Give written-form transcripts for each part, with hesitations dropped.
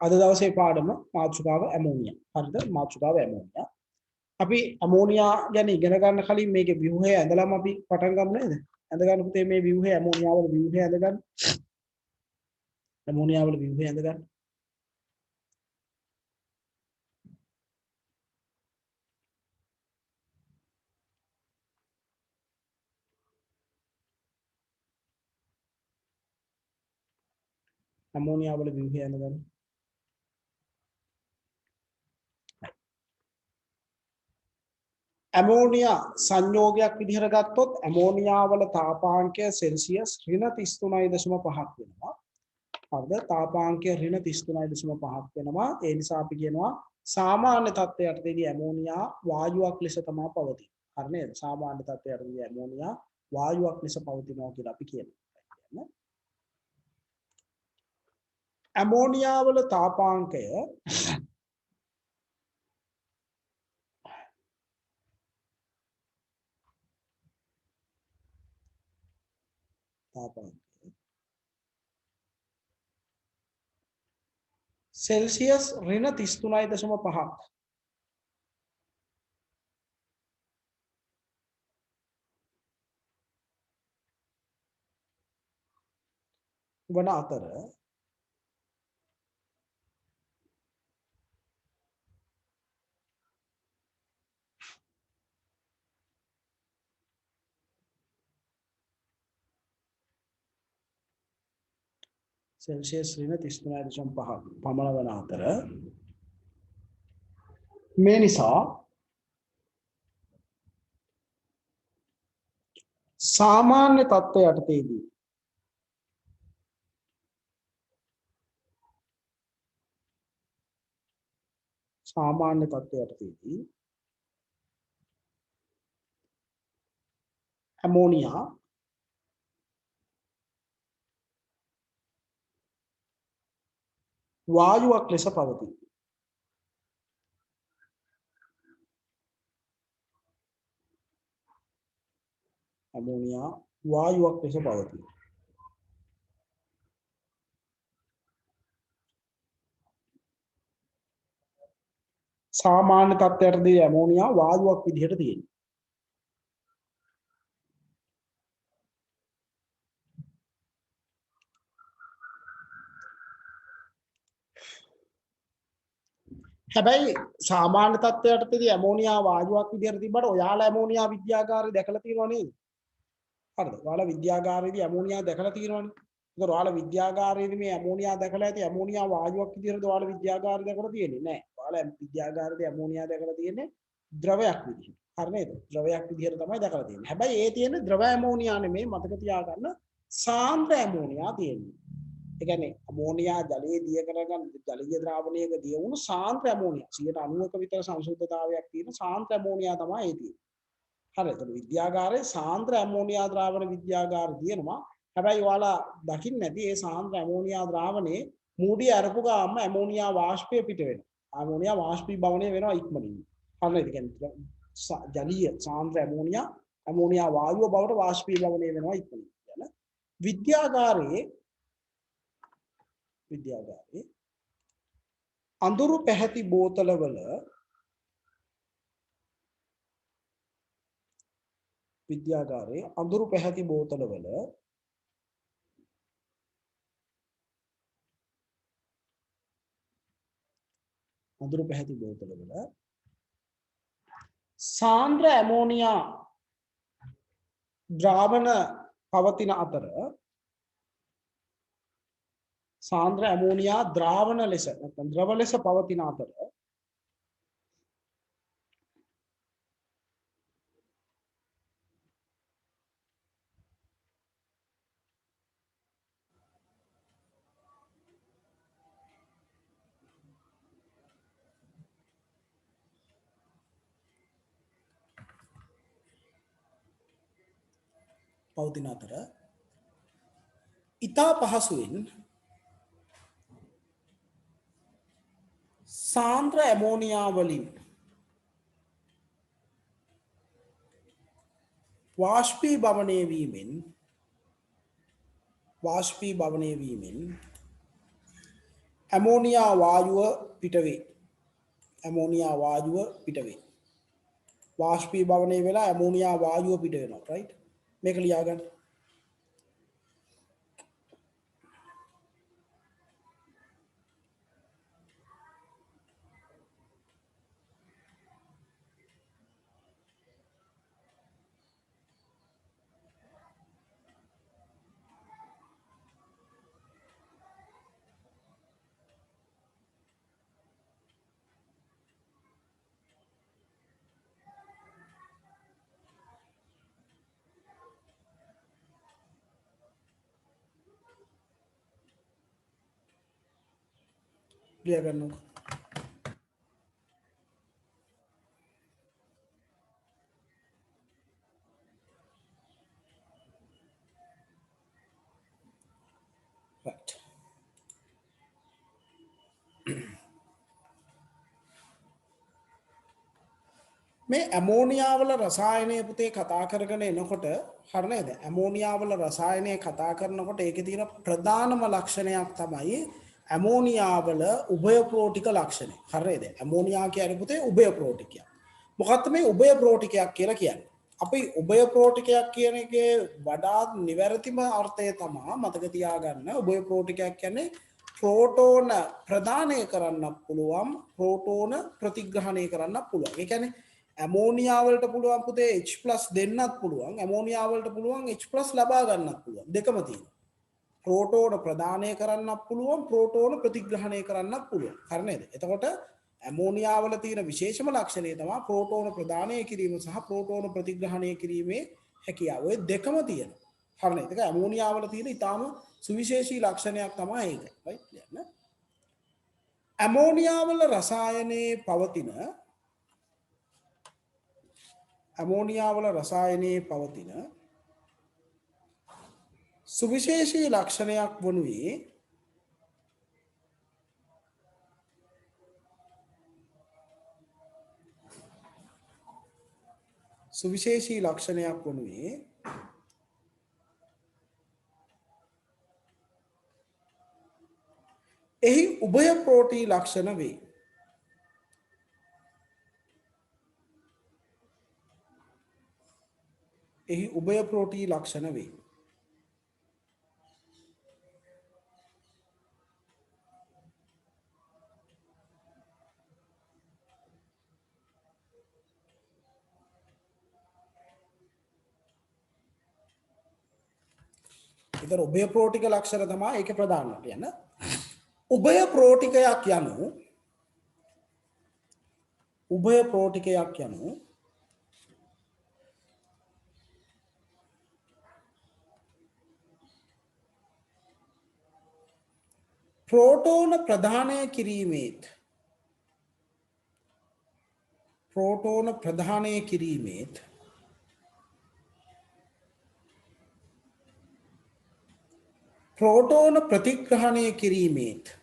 අද දවසේ පාඩම මාතෘකාව ඇමෝනියා. හරිද? මාතෘකාව ඇමෝනියා. අපි ඇමෝනියා ගැන ඉගෙන ගන්න කලින් මේකේ ව්‍යුහය ඇඳලාම අපි පටන් ගමු නේද? ඇඳ ගන්න පුතේ මේ ව්‍යුහය ඇමෝනියා වල ව්‍යුහය ඇඳ ගන්න. ඇමෝනියා වල ව්‍යුහය ඇඳ ගන්න. ඇමෝනියා වල ව්‍යුහය ඇඳ ගන්න. ඇමෝනියා සංයෝගයක් විදිහට ගත්තොත් ඇමෝනියා වල තාපාංකය සෙල්සියස් -33.5ක් වෙනවා. හරිද? තාපාංකය -33.5ක් වෙනවා. ඒ නිසා අපි කියනවා සාමාන්‍ය තත්ත්වයටදී ඇමෝනියා වායුවක් ලෙස තමයි පවතින්නේ. හරි නේද? සාමාන්‍ය තත්ත්වයටදී ඇමෝනියා වායුවක් ලෙස පවතිනවා කියලා අපි කියනවා. ඇමෝනියා වල තාපාංකය सेल्सियस -33.5 වන අතර सेल्सियस -33.5 පමණ වන අතර මේ නිසා सामान्य तत्व යටතේදී ඇමෝනියා වායුවක් ලෙස පවතී. ඇමෝනියා වායුවක් ලෙස පවතී. සාමාන්‍ය තත්ත්වයටදී ඇමෝනියා වායුවක් විදිහට තියෙනවා. හැබැයි සාමාන්‍ය තත්ත්වයටදී ඇමෝනියා වායුවක් විදිහට තිබ්බට ඔයාලා ඇමෝනියා විද්‍යාගාරේ දැකලා තියෙනව නේද? හරිද? ඔයාලා විද්‍යාගාරයේදී ඇමෝනියා දැකලා තියෙනවනේ. ඒතකොට ඔයාලා විද්‍යාගාරයේදී මේ ඇමෝනියා දැකලා ඇති ඇමෝනියා වායුවක් විදිහට ඔයාලා විද්‍යාගාරේ දැකලා තියෙන්නේ නැහැ. ඔයාලා විද්‍යාගාරයේදී ඇමෝනියා දැකලා තියෙන්නේ ද්‍රවයක් විදිහට. හරි නේද? ද්‍රවයක් විදිහට තමයි දැකලා තියෙන්නේ. හැබැයි ඒ තියෙන්නේ ද්‍රව ඇමෝනියා නෙමෙයි මතක තියාගන්න සාන්ද්‍ර ඇමෝනියා තියෙන්නේ. ඒ කියන්නේ ඇමෝනියා ජලයේ දිය කරගන්න ජලීය ද්‍රාවණයක දිය වුණු සාන්ද්‍ර ඇමෝනියා 90ක විතර සංසුද්ධතාවයක් තියෙන සාන්ද්‍ර ඇමෝනියා තමයි ඒ තියෙන්නේ. හරි එතකොට විද්‍යාගාරයේ සාන්ද්‍ර ඇමෝනියා ද්‍රාවණ විද්‍යාගාර තියෙනවා. හැබැයි ඔයාලා දකින්න නැති ඒ සාන්ද්‍ර ඇමෝනියා ද්‍රාවණේ මූඩිය අරපු ගාම ඇමෝනියා වාෂ්පය පිට වෙනවා. ඇමෝනියා වාෂ්පීභවණය වෙනවා ඉක්මනින්. හරිද? ඒ කියන්නේ ජලීය සාන්ද්‍ර ඇමෝනියා වායුව බවට වාෂ්පීභවණය වෙනවා ඉක්මනින්. කියන විද්‍යාගාරයේ අඳුරු පැහැති බෝතලවල අඳුරු පැහැති බෝතලවල සාන්ද්‍ර ඇමෝනියා ද්‍රාවණ පවතින අතර සාන්ද්‍ර ඇමෝනියා ද්‍රාවණ ලෙස නැත්නම් ද්‍රව ලෙස පවතින අතර ඉතා පහසුවෙන් සාන්ද්‍ර ඇමෝනියා වලින් වාෂ්පීභවනය වීමෙන් ඇමෝනියා වායුව පිට වේ. ඇමෝනියා වායුව පිට වේ. වාෂ්පීභවනය වෙලා ඇමෝනියා වායුව පිට වෙනවා. රයිට්? මේක ලියා ගන්න. ලියා ගන්නකො. right. මේ ඇමෝනියා වල රසායනය පුතේ කතා කරගෙන එනකොට හරිය නේද? ඇමෝනියා වල රසායනය කතා කරනකොට ඒකේ තියෙන ප්‍රධානම ලක්ෂණයක් තමයි ඇමෝනියා වල උභය ප්‍රෝටික ලක්ෂණය. හරියද? ඇමෝනියා කියන්නේ පුතේ උභය ප්‍රෝටිකයක්. මොකක්ද මේ උභය ප්‍රෝටිකයක් කියලා කියන්නේ? අපි උභය ප්‍රෝටිකයක් කියන එකේ වඩාත් නිවැරදිම අර්ථය තමයි මතක තියාගන්න. උභය ප්‍රෝටිකයක් කියන්නේ ප්‍රෝටෝන ප්‍රදානය කරන්නත් පුළුවන්, ප්‍රෝටෝන ප්‍රතිග්‍රහණය කරන්නත් පුළුවන්. ඒ කියන්නේ ඇමෝනියා වලට පුළුවන් පුතේ H+ දෙන්නත් පුළුවන්, ඇමෝනියා වලට පුළුවන් H+ ලබා ගන්නත් පුළුවන්. දෙකම තියෙනවා. ප්‍රෝටෝන ප්‍රදානය කරන්නත් පුළුවන්, ප්‍රෝටෝන ප්‍රතිග්‍රහණය කරන්නත් පුළුවන්. හරි නේද? එතකොට ඇමෝනියා වල තියෙන විශේෂම ලක්ෂණය තමයි ප්‍රෝටෝන ප්‍රදානය කිරීම සහ ප්‍රෝටෝන ප්‍රතිග්‍රහණය කිරීමේ හැකියාව. ඔය දෙකම තියෙනවා. හරි නේද? ඒක ඇමෝනියා වල තියෙන ඊටාම සුවිශේෂී ලක්ෂණයක් තමයි ඒක. right? කියන්න. ඇමෝනියා වල රසායනයේ පවතින සුවිශේෂී ලක්ෂණයක් වනුයේ එහි උභය ප්‍රෝටී ලක්ෂණ වේ. එහි උභය ප්‍රෝටී ලක්ෂණ වේ. ඉතින් උභය ප්‍රෝටික ලක්ෂණ තමයි ඒකේ ප්‍රධානම කියන. උභය ප්‍රෝටිකයක් යනු ප්‍රෝටෝන ප්‍රදානය කිරීමේත් ප්‍රෝටෝන ප්‍රතිග්‍රහණය කිරීමේත්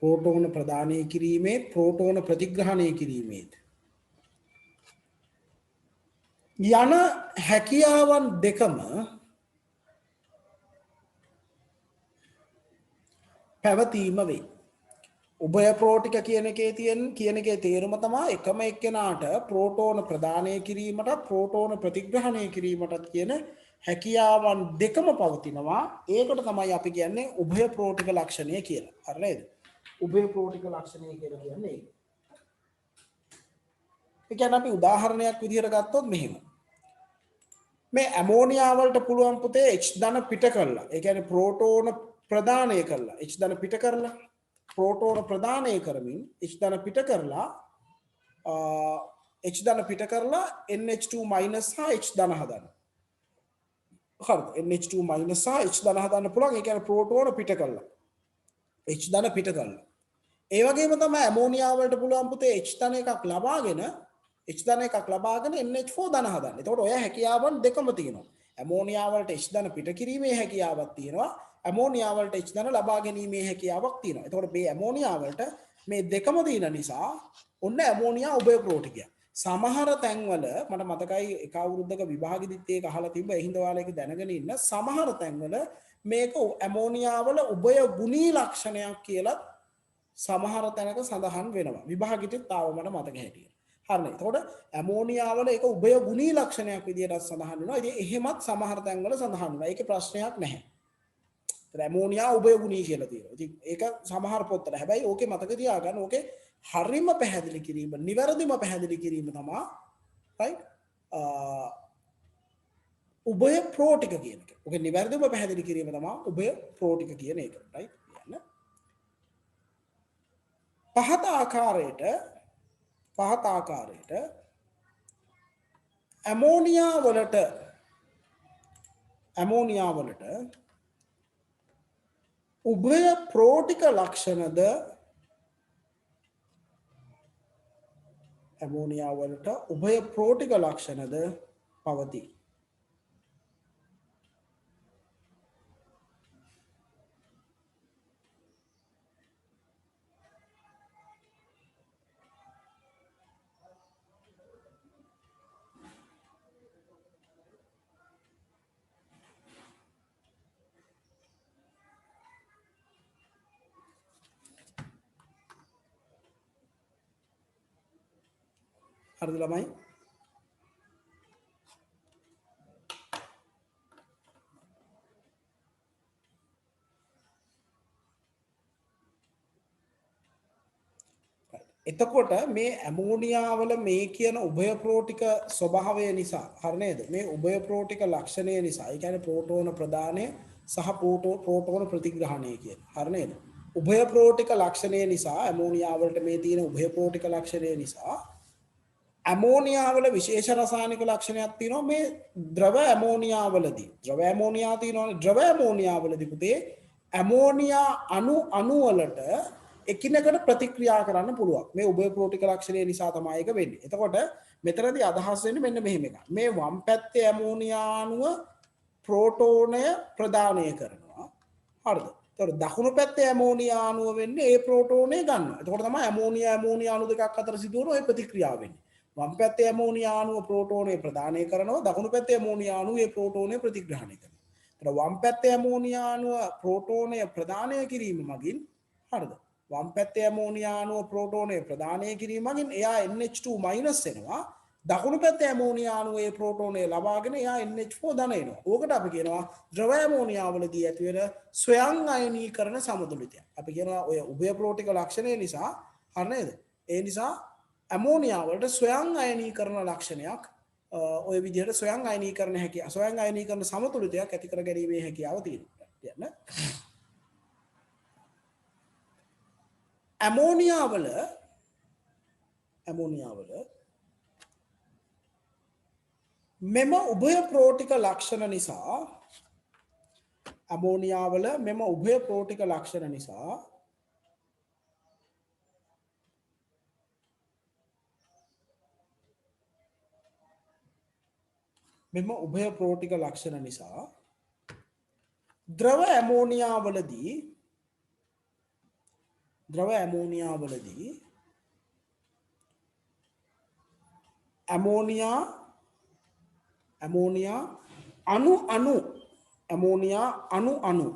ප්‍රෝටෝන ප්‍රදානය කිරීමේත් ප්‍රෝටෝන ප්‍රතිග්‍රහණය කිරීමේත් යන හැකියාවන් දෙකම පැවතීම වේ. උභය ප්‍රෝටික කියන එකේ තේරුම තමයි එකම එක්කෙනාට ප්‍රෝටෝන ප්‍රදානය කිරීමටත් ප්‍රෝටෝන ප්‍රතිග්‍රහණය කිරීමටත් කියන හැකියාවන් දෙකම පවතිනවා. ඒකට තමයි අපි කියන්නේ උභය ප්‍රෝටික ලක්ෂණය කියලා. හරි නේද? උභය ප්‍රෝටික ලක්ෂණය කියලා කියන්නේ ඒක. ඒ කියන්නේ අපි උදාහරණයක් විදිහට ගත්තොත් මෙහෙම. මේ ඇමෝනියා වලට පුළුවන් පුතේ H ධන පිට කරලා. ඒ කියන්නේ ප්‍රෝටෝන ප්‍රදානය කරලා. H ධන පිට කරලා ප්‍රෝටෝන ප්‍රදානය කරමින් H ධන පිට කරලා NH2- සහ H ධන හදන්න. හරිද? NH2- සහ H ධන හදන්න පුළුවන්. ඒ කියන්නේ ප්‍රෝටෝන පිට කරලා H ධන පිට කරලා. ඒ වගේම තමයි ඇමෝනියා වලට පුළුවන් පුතේ H ධන එකක් ලබාගෙන NH4 ධන හදන්න. එතකොට ඔය හැකියාවන් දෙකම තියෙනවා. ඇමෝනියා වලට H ධන පිට කිරීමේ හැකියාවක් තියෙනවා. ඇමෝනියා වලට H ධන ලබා ගැනීමේ හැකියාවක් තියෙනවා. එතකොට මේ ඇමෝනියා වලට මේ දෙකම තියෙන නිසා ඔන්න ඇමෝනියා උභය ප්‍රෝටිකය. සමහර තැන්වල මට මතකයි එක අවුරුද්දක විභාගෙදිත් ඒක අහලා තිබ්බ. ඒ හින්දා ඔයාලා ඒක දැනගෙන ඉන්න. සමහර තැන්වල මේක ඇමෝනියා වල උභය ගුණී ලක්ෂණයක් කියලා සමහර තැනක සඳහන් වෙනවා. විභාගෙදිත් ආව මට මතක හැටියට. හරිනේ. එතකොට ඇමෝනියා වල ඒක උභය ගුණී ලක්ෂණයක් විදියට සඳහන් වෙනවා. ඉතින් එහෙමත් සමහර තැන්වල සඳහන් වෙනවා. ඒකේ ප්‍රශ්නයක් නැහැ. ඇමෝනියා උභය ගුණී කියලා තියෙනවා. ඉතින් ඒක සමහර පොත්වල. හැබැයි ඕකේ මතක තියාගන්න ඕකේ හරිම පැහැදිලි කිරීම, නිවැරදිම පැහැදිලි කිරීම තමයි රයිට් උභය ප්‍රෝටික කියන එක. ඕකේ නිවැරදිම පැහැදිලි කිරීම තමයි උභය ප්‍රෝටික කියන එක. රයිට් කියන්න. පහත ආකාරයට ඇමෝනියා වලට උභය ප්‍රෝටික ලක්ෂණද ඇමෝනියා වලට උභය ප්‍රෝටික ලක්ෂණද පවතී. හරිද ළමයි? එතකොට මේ ඇමෝනියා වල මේ කියන උභය ප්‍රෝටික ස්වභාවය නිසා හරි නේද? මේ උභය ප්‍රෝටික ලක්ෂණය නිසා, ඒ කියන්නේ ප්‍රෝටෝන ප්‍රදානය සහ ප්‍රෝටෝන ප්‍රතිග්‍රහණය කියන. හරි නේද? උභය ප්‍රෝටික ලක්ෂණය නිසා ඇමෝනියා වලට මේ තියෙන උභය ප්‍රෝටික ලක්ෂණය නිසා ඇමෝනියා වල විශේෂ රසායනික ලක්ෂණයක් තියෙනවා මේ ද්‍රව ඇමෝනියා වලදී. ද්‍රව ඇමෝනියා තියෙනවානේ. ද්‍රව ඇමෝනියා වලදී පුතේ ඇමෝනියා අණු වලට එකිනෙකට ප්‍රතික්‍රියා කරන්න පුළුවන්. මේ උභය ප්‍රෝටික ලක්ෂණය නිසා තමයි ඒක වෙන්නේ. එතකොට මෙතනදී අදහස් වෙන්නේ මෙන්න මෙහෙම එකක්. මේ වම් පැත්තේ ඇමෝනියා අණුව ප්‍රෝටෝනය ප්‍රදානය කරනවා. හරිද? එතකොට දකුණු පැත්තේ ඇමෝනියා අණුව වෙන්නේ ඒ ප්‍රෝටෝනය ගන්නවා. එතකොට තමයි ඇමෝනියා අණු දෙකක් අතර සිදුවන ওই ප්‍රතික්‍රියාව වෙන්නේ. වම් පැත්තේ ඇමෝනියා අණුව ප්‍රෝටෝනය ප්‍රදානය කරනවා. දකුණු පැත්තේ ඇමෝනියා අණුව ඒ ප්‍රෝටෝනය ප්‍රතිග්‍රහණය කරනවා. එතකොට වම් පැත්තේ ඇමෝනියා අණුව ප්‍රෝටෝනය ප්‍රදානය කිරීම මගින් හරිද? වම් පැත්තේ ඇමෝනියා අණුව ප්‍රෝටෝනය ප්‍රදානය කිරීම මගින් එයා NH2- වෙනවා. දකුණු පැත්තේ ඇමෝනියා අණුව ඒ ප්‍රෝටෝනය ලබාගෙන එයා NH4 ධන එනවා. ඕකට අපි කියනවා ද්‍රව ඇමෝනියා වලදී ඇති වෙන ස්වයං අයනීකරණ සමතුලිතය. අපි කියනවා ඔය උභය ප්‍රෝටික ලක්ෂණය නිසා හරි නේද? ඒ නිසා ඇමෝනියා වලට ස්වයං අයනීකරණ ලක්ෂණයක් ඔය විදිහට ස්වයං අයනීකරණ සමතුලිතයක් ඇති කර ගැනීමේ හැකියාව තියෙනවා. කියන්න ඇමෝනියා වල මෙම උභය ප්‍රෝටික ලක්ෂණ නිසා ද්‍රව ඇමෝනියා වලදී ඇමෝනියා අණු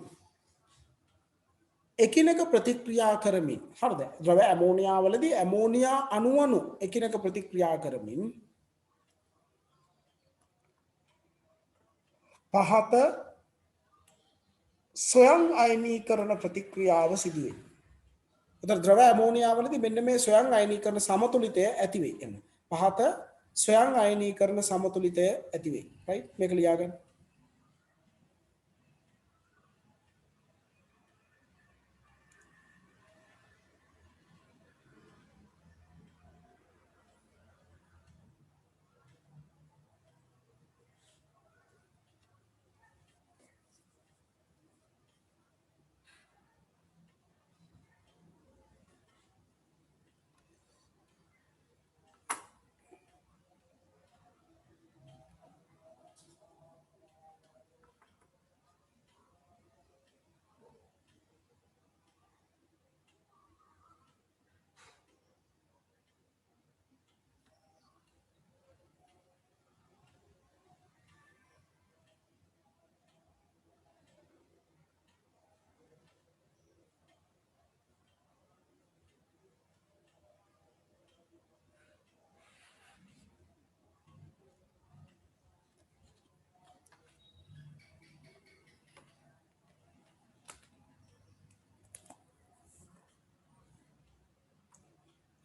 එකිනෙක ප්‍රතික්‍රියා කරමින් හරිද? ද්‍රව ඇමෝනියා වලදී ඇමෝනියා අණු එකිනෙක ප්‍රතික්‍රියා කරමින් පහත ස්වයං අයනීකරණ ප්‍රතික්‍රියාව සිදුවේ. එතකොට ද්‍රව ඇමෝනියා වලදී මෙන්න මේ ස්වයං අයනීකරණ සමතුලිතය ඇති වෙයි එන්න. පහත ස්වයං අයනීකරණ සමතුලිතය ඇති වෙයි. රයිට්? මේක ලියා ගන්න.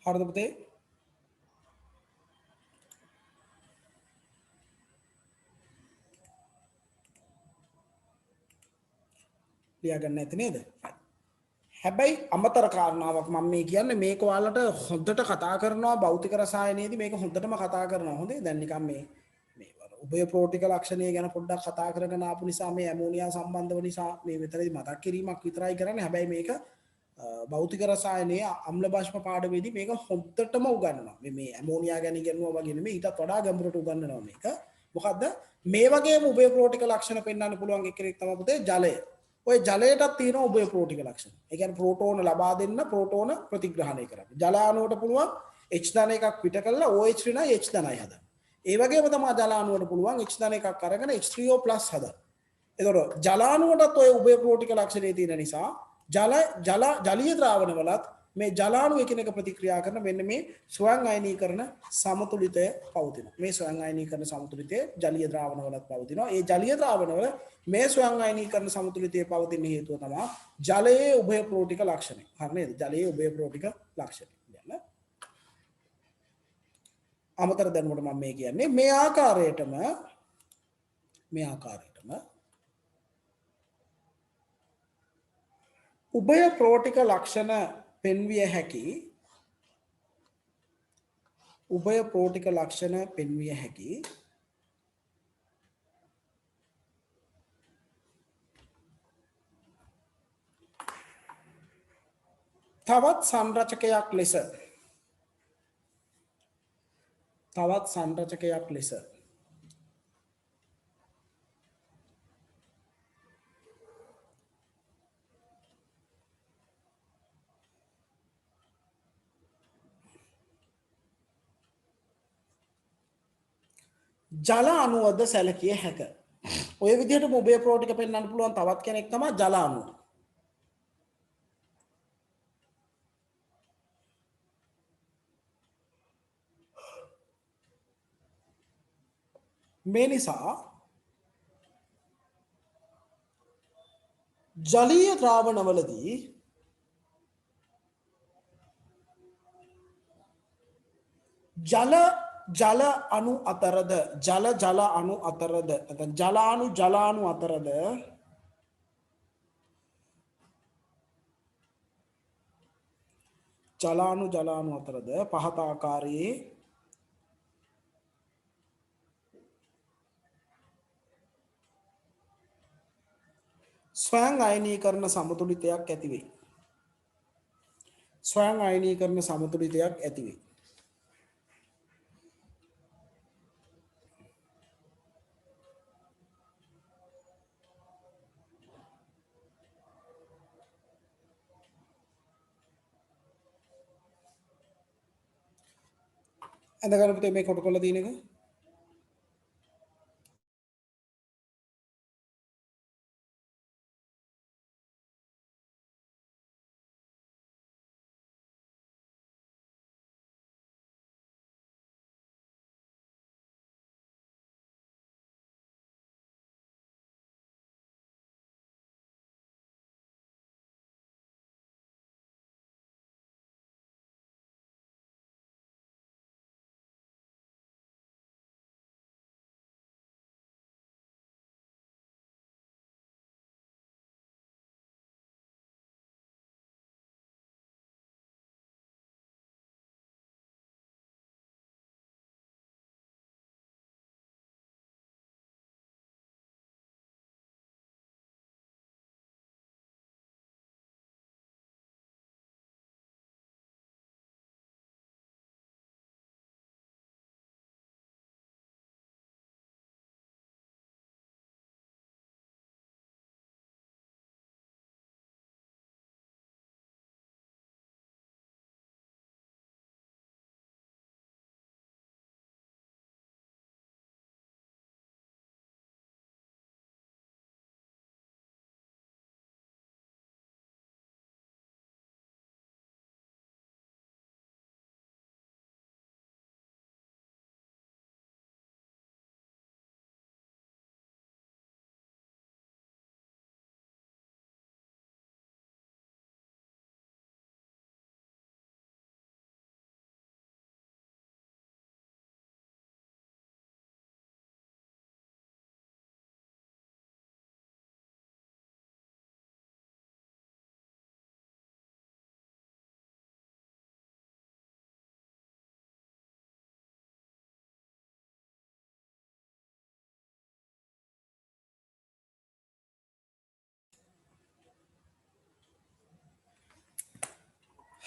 හරිද පුතේ? ලියාගන්න නැති නේද? හැබැයි අමතර කාරණාවක් මම මේ කියන්නේ මේක ඔයාලට හොඳට කතා කරනවා භෞතික රසායනයේදී මේක හොඳටම කතා කරනවා. හොඳේ දැන් නිකන් මේ උභය ප්‍රෝටික ලක්ෂණය ගැන පොඩ්ඩක් කතා කරගෙන ආපු නිසා මේ ඇමෝනියා සම්බන්ධව නිසා මේ විතරයි මතක් කිරීමක් විතරයි කරන්නේ. හැබැයි මේක භෞතික රසායනයේ අම්ල භාෂ්ම පාඩමේදී මේක හොඳටම උගන්වනවා. මේ ඇමෝනියා ගැන ඉගෙනුවා වගේ නෙමෙයි ඊටත් වඩා ගැඹුරට උගන්වනවා මේක. මොකද්ද? මේ වගේම උභය ප්‍රෝටික ලක්ෂණ පෙන්වන්න පුළුවන් එකෙක් තමයි පුතේ ජලය. ඔය ජලයටත් තියෙනවා උභය ප්‍රෝටික ලක්ෂණ. ඒ කියන්නේ ප්‍රෝටෝන ලබා දෙන්න ප්‍රෝටෝන ප්‍රතිග්‍රහණය කරන්න. ජල අණුවට පුළුවන් H ධන එකක් පිට කළා OH ඍණයි H ධනයි හදන්න. ඒ වගේම තමයි ජල අණුවට පුළුවන් H ධන එකක් අරගෙන H3O+ හදන්න. එතකොට ජල අණුවටත් ඔය උභය ප්‍රෝටික ලක්ෂණේ තියෙන නිසා ජලීය ද්‍රාවණවලත් මේ ජල අණු එකිනෙක ප්‍රතික්‍රියා කරන මෙන්න මේ ස්වයං අයනීකරණ සමතුලිතය පවතිනවා. මේ ස්වයං අයනීකරණ සමතුලිතය ජලීය ද්‍රාවණවලත් පවතිනවා. ඒ ජලීය ද්‍රාවණවල මේ ස්වයං අයනීකරණ සමතුලිතය පවතින හේතුව තමයි ජලයේ උභය ප්‍රෝටික ලක්ෂණය. හරි නේද? ජලයේ උභය ප්‍රෝටික ලක්ෂණය. යන්න. අමතර දැනුමට මම මේ කියන්නේ මේ ආකාරයටම උභය ප්‍රෝටික ලක්ෂණ පෙන්විය හැකි තවත් සංරචකයක් ලෙස ජල අණුවද සැලකිය හැක. ඔය විදිහට උභය ප්‍රෝටික පෙන්වන්න පුළුවන් තවත් කෙනෙක් තමයි ජල අණුව. මේ නිසා ජලීය ද්‍රාවණවලදී ජල අණු අතරද ජල අණු අතරද නැත්නම් ජල අණු අතරද පහත ආකාරයේ ස්වයං අයනීකරණ සමතුලිතයක් ඇති වෙයි. ඇඳගන්න පුතේ මේ කොට කොල්ල තියෙන එක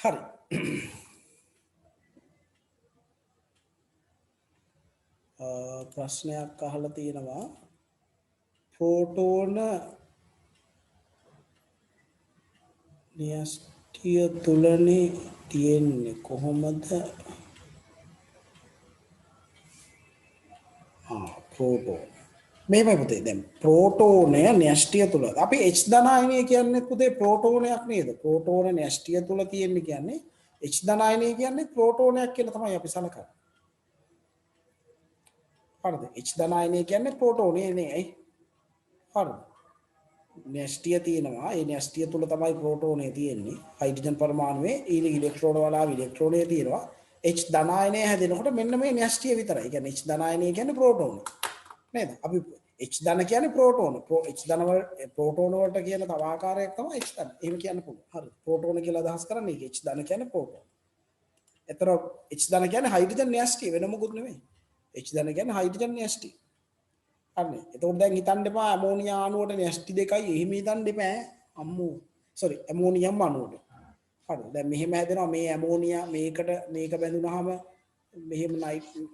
හරි. ප්‍රශ්නයක් අහලා තියෙනවා ප්‍රෝටෝන න්‍යෂ්ටිය තුලනේ තියෙන්නේ කොහොමද? ප්‍රෝටෝන මේමයි පුතේ. දැන් ප්‍රෝටෝනය න්‍යෂ්ටිය තුල අපි H ධනායනය කියන්නේ පුතේ ප්‍රෝටෝනයක් නේද? ප්‍රෝටෝන න්‍යෂ්ටිය තුල තියෙන්නේ කියන්නේ H ධනායනය කියන්නේ ප්‍රෝටෝනයක් කියලා තමයි අපි සලකන්නේ. හරිද? H ධනායනය කියන්නේ ප්‍රෝටෝනේ නේ. ඇයි? හරිද? න්‍යෂ්ටිය තියෙනවා. ඒ න්‍යෂ්ටිය තුල තමයි ප්‍රෝටෝනේ තියෙන්නේ. හයිඩ්‍රජන් පරමාණුවේ ඊළඟ ඉලෙක්ට්‍රෝන වල ඉලෙක්ට්‍රෝනය තියෙනවා. H ධනායනය හැදෙනකොට මෙන්න මේ න්‍යෂ්ටිය විතරයි. ඒ කියන්නේ H ධනායනය කියන්නේ ප්‍රෝටෝන. නේද? අපි H ධන කියන්නේ ප්‍රෝටෝන. H ධන වල ප්‍රෝටෝන වලට කියන තව ආකාරයක් තමයි H ධන. එහෙම කියන්න පුළුවන්. හරි. ප්‍රෝටෝන කියලා අදහස් කරන්නේ ඒක. H ධන කියන්නේ ප්‍රෝටෝන. එතන H ධන කියන්නේ හයිඩ්‍රජන් න්‍යෂ්ටිය වෙන මොකුත් නෙමෙයි. H ධන කියන්නේ හයිඩ්‍රජන් න්‍යෂ්ටිය. හරි. එතකොට දැන් හිතන්න එපා ඇමෝනියා අණුවට න්‍යෂ්ටි දෙකයි එහෙම හිතන්න එපා. අම්මෝ. සෝරි ඇමෝනියම් අණුවට. හරි. දැන් මෙහෙම හැදෙනවා මේ ඇමෝනියා මේකට මේක බැඳුනහම මෙහෙම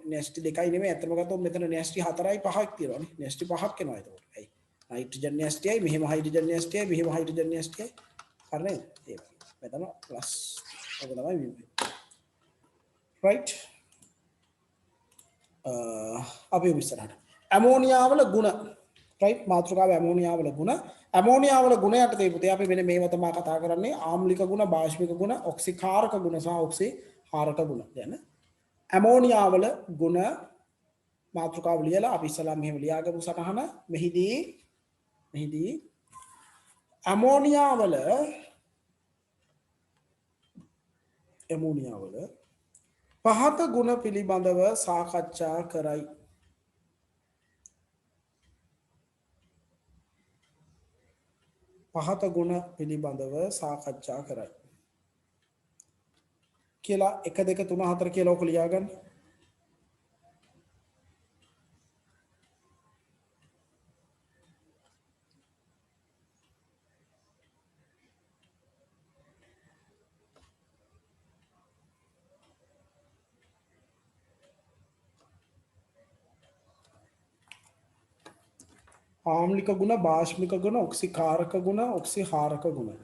න්‍යෂ්ටි දෙකයි නෙමෙයි අතම ගත්තොත් මෙතන න්‍යෂ්ටි 4යි 5ක් තියෙනවානේ. න්‍යෂ්ටි 5ක් එනවා එතකොට. ඇයි? නයිට්‍රජන් න්‍යෂ්ටියයි මෙහෙම හයිඩ්‍රජන් න්‍යෂ්ටියයි මෙහෙම හයිඩ්‍රජන් න්‍යෂ්ටියයි. හරි නේද? ඒක. මෙතන ප්ලස් ඔක තමයි වෙන්නේ. right? අපි ඉස්සරහට. ඇමෝනියා වල ගුණ. right? මාතෘකාවේ ඇමෝනියා වල ගුණ. ඇමෝනියා වල ගුණ යටතේ පුතේ අපි මෙන්න මේව තමයි කතා කරන්නේ. ආම්ලික ගුණ, බාෂ්මික ගුණ, ඔක්සිකාරක ගුණ සහ ඔක්සිහාරක ගුණ. දැන් ඇමෝනියා වල ගුණ මාතෘකාව ලියලා අපි ඉස්සලා මෙහෙම ලියාගමු සටහන. මෙහිදී ඇමෝනියා වල පහත ගුණ පිළිබඳව සාකච්ඡා කරයි. පහත ගුණ පිළිබඳව සාකච්ඡා කරයි. කියලා 1 2 3 4 කියලා ඔක ලියාගන්න. ආම්ලික ගුණ, බාෂ්මික ගුණ, ඔක්සිකාරක ගුණ, ඔක්සිහාරක ගුණ.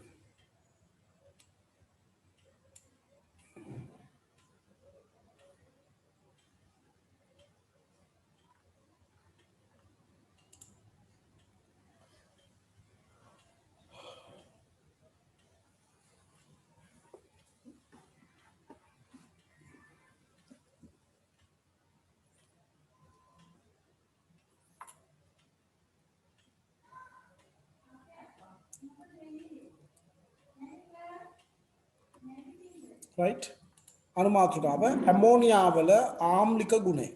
right? අනුමාතෘකාව ඇමෝනියා වල ආම්ලික ගුණය.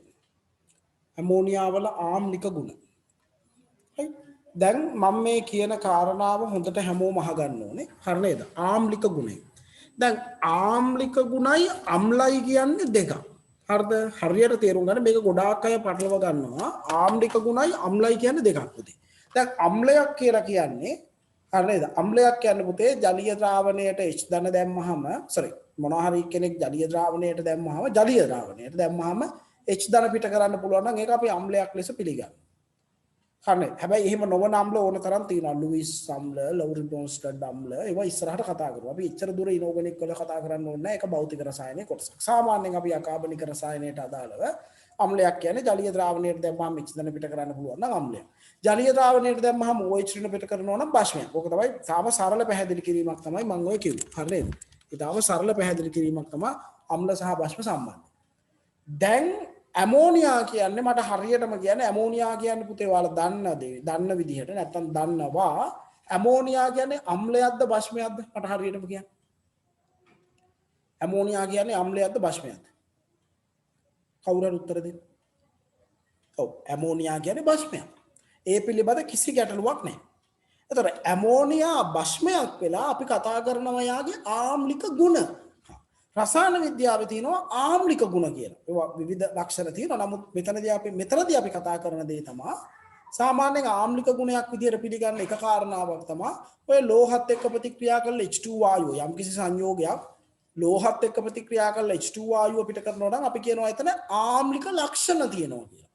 ඇමෝනියා වල ආම්ලික ගුණ. right? දැන් මම මේ කියන කාරණාව හොඳට හැමෝම අහගන්න ඕනේ. හරි නේද? ආම්ලික ගුණය. දැන් ආම්ලික ගුණයි අම්ලයි කියන්නේ දෙකක්. හරිද? හරියට තේරුම් ගන්න මේක ගොඩාක් අය පටලව ගන්නවා. ආම්ලික ගුණයි අම්ලයි කියන්නේ දෙකක් පුතේ. දැන් අම්ලයක් කියලා කියන්නේ හරි නේද? අම්ලයක් කියන්නේ පුතේ ජලීය ද්‍රාවණයට H ධන දැම්මහම sorry මොනවා හරි කෙනෙක් ජලීය ද්‍රාවණයට දැම්මහම H ධන පිට කරන්න පුළුවන් නම් ඒක අපි අම්ලයක් ලෙස පිළිගන්නවා. හරි. හැබැයි එහෙම නොවන අම්ල ඕන තරම් තියෙනවා. ලුයිස් අම්ල, ලවුරි බ්‍රොන්ස්ටඩ් අම්ල ඒවා ඉස්සරහට කතා කරමු. අපි එච්චර දුර ඉනෝගනික් වල කතා කරන්න ඕනේ නැහැ. ඒක භෞතික රසායනික කොටසක්. සාමාන්‍යයෙන් අපි අකාබනික රසායනයට අදාළව අම්ලයක් කියන්නේ ජලීය ද්‍රාවණයට දැම්මහම H ධන පිට කරන්න පුළුවන් නම් අම්ලයක්. ජලීය ද්‍රාවණයට දැම්මහම OH ඍණ පිට කරනවා නම් බාෂ්මයක්. ඕක තමයි තාම සරල පැහැදිලි කිරීමක් තමයි මම ඔය කිව්වේ. හරි නේද? ඊටාම සරල පැහැදිලි කිරීමක් තමයි අම්ල සහ බාෂ්ම සම්බන්ධය. දැන් ඇමෝනියා කියන්නේ මට හරියටම කියන්නේ ඇමෝනියා කියන්නේ පුතේ ඔයාලා දන්න විදිහට නැත්තම් දන්නවා ඇමෝනියා කියන්නේ අම්ලයක්ද බාෂ්මයක්ද මට හරියටම කියන්න. ඇමෝනියා කියන්නේ අම්ලයක්ද බාෂ්මයක්ද? කවුරු හරි උත්තර දෙන්න. ඔව් ඇමෝනියා කියන්නේ බාෂ්මයක්. ඒ පිළිබඳ කිසි ගැටලුවක් නැහැ. එතකොට ඇමෝනියා බාෂ්මයක් වෙලා අපි කතා කරනවා යාගේ ආම්ලික ගුණ. රසායන විද්‍යාවේ තියෙනවා ආම්ලික ගුණ කියලා. ඒවා විවිධ ලක්ෂණ තියෙනවා. නමුත් මෙතනදී අපි කතා කරන දේ තමයි සාමාන්‍යයෙන් ආම්ලික ගුණයක් විදිහට පිළිගන්න එක කාරණාවක් තමයි ඔය ලෝහත් එක්ක ප්‍රතික්‍රියා කරලා H2 වායුව යම්කිසි සංයෝගයක් ලෝහත් එක්ක ප්‍රතික්‍රියා කරලා H2 වායුව පිට කරනවා නම් අපි කියනවා එතන ආම්ලික ලක්ෂණ තියෙනවා කියලා.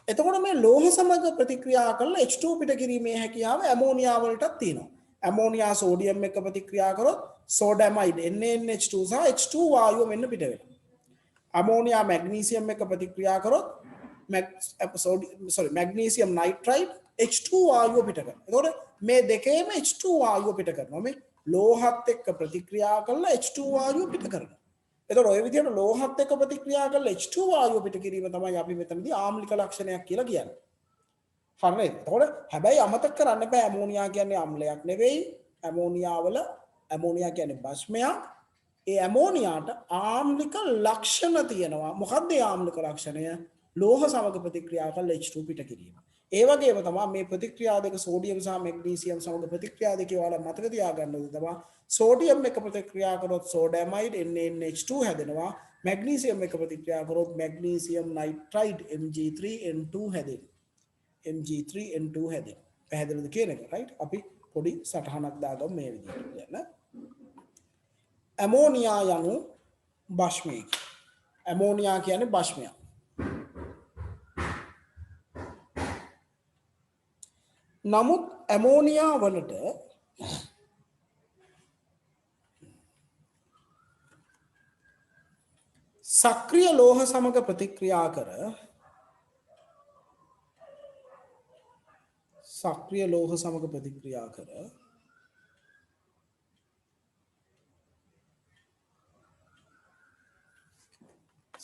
එතකොට මේ ලෝහ සමග ප්‍රතික්‍රියා කරලා H2 පිට කිරීමේ හැකියාව ඇමෝනියා වලටත් තියෙනවා. ඇමෝනියා සෝඩියම් එක්ක ප්‍රතික්‍රියා කරොත් සෝඩැමයිඩ් NaNH2 සහ H2 වායුව මෙන්න පිට වෙනවා. අමෝනියා මැග්නීසියම් එක්ක ප්‍රතික්‍රියා කරොත් මැග්නීසියම් නයිට්‍රයිඩ් H2 වායුව පිට කරනවා. එතකොට මේ දෙකේම H2 වායුව පිට කරනවා. මේ ලෝහත් එක්ක ප්‍රතික්‍රියා කරලා H2 වායුව පිට කරනවා. එතකොට ඔය විදිහට ලෝහත් එක්ක ප්‍රතික්‍රියා කරලා H2 වායුව පිට කිරීම තමයි අපි මෙතනදී ආම්ලික ලක්ෂණයක් කියලා කියන්නේ. හරි නේද? එතකොට හැබැයි අමතක කරන්න බෑ ඇමෝනියා කියන්නේ අම්ලයක් නෙවෙයි. ඇමෝනියා කියන්නේ බස්මයක්. ඒ ඇමෝනියාට ආම්ලික ලක්ෂණ තියෙනවා. මොකක්ද ඒ ආම්ලික ලක්ෂණය? ලෝහ සමග ප්‍රතික්‍රියා කරලා H2 පිට කිරීම. ඒ වගේම තමයි මේ ප්‍රතික්‍රියා දෙක සෝඩියම් සහ මැග්නීසියම් සමග ප්‍රතික්‍රියා දෙකේ ඔයාලා මතක තියාගන්න ඕනේ තමයි සෝඩියම් එක ප්‍රතික්‍රියා කරොත් සෝඩැමයිඩ් NaNH2 හැදෙනවා. මැග්නීසියම් එක ප්‍රතික්‍රියා කරොත් මැග්නීසියම් නයිට්‍රයිඩ් Mg3N2 හැදෙනවා. Mg3N2 හැදෙනවා. පැහැදිලිද කියන එක? රයිට්? අපි පොඩි සටහනක් දාගමු මේ විදිහට කියන්න. ඇමෝනියා යනු බෂ්මයකි. ඇමෝනියා කියන්නේ බෂ්මයක්. නමුත් ඇමෝනියා වලට සක්‍රිය ලෝහ සමග ප්‍රතික්‍රියා කර සක්‍රිය ලෝහ සමග ප්‍රතික්‍රියා කර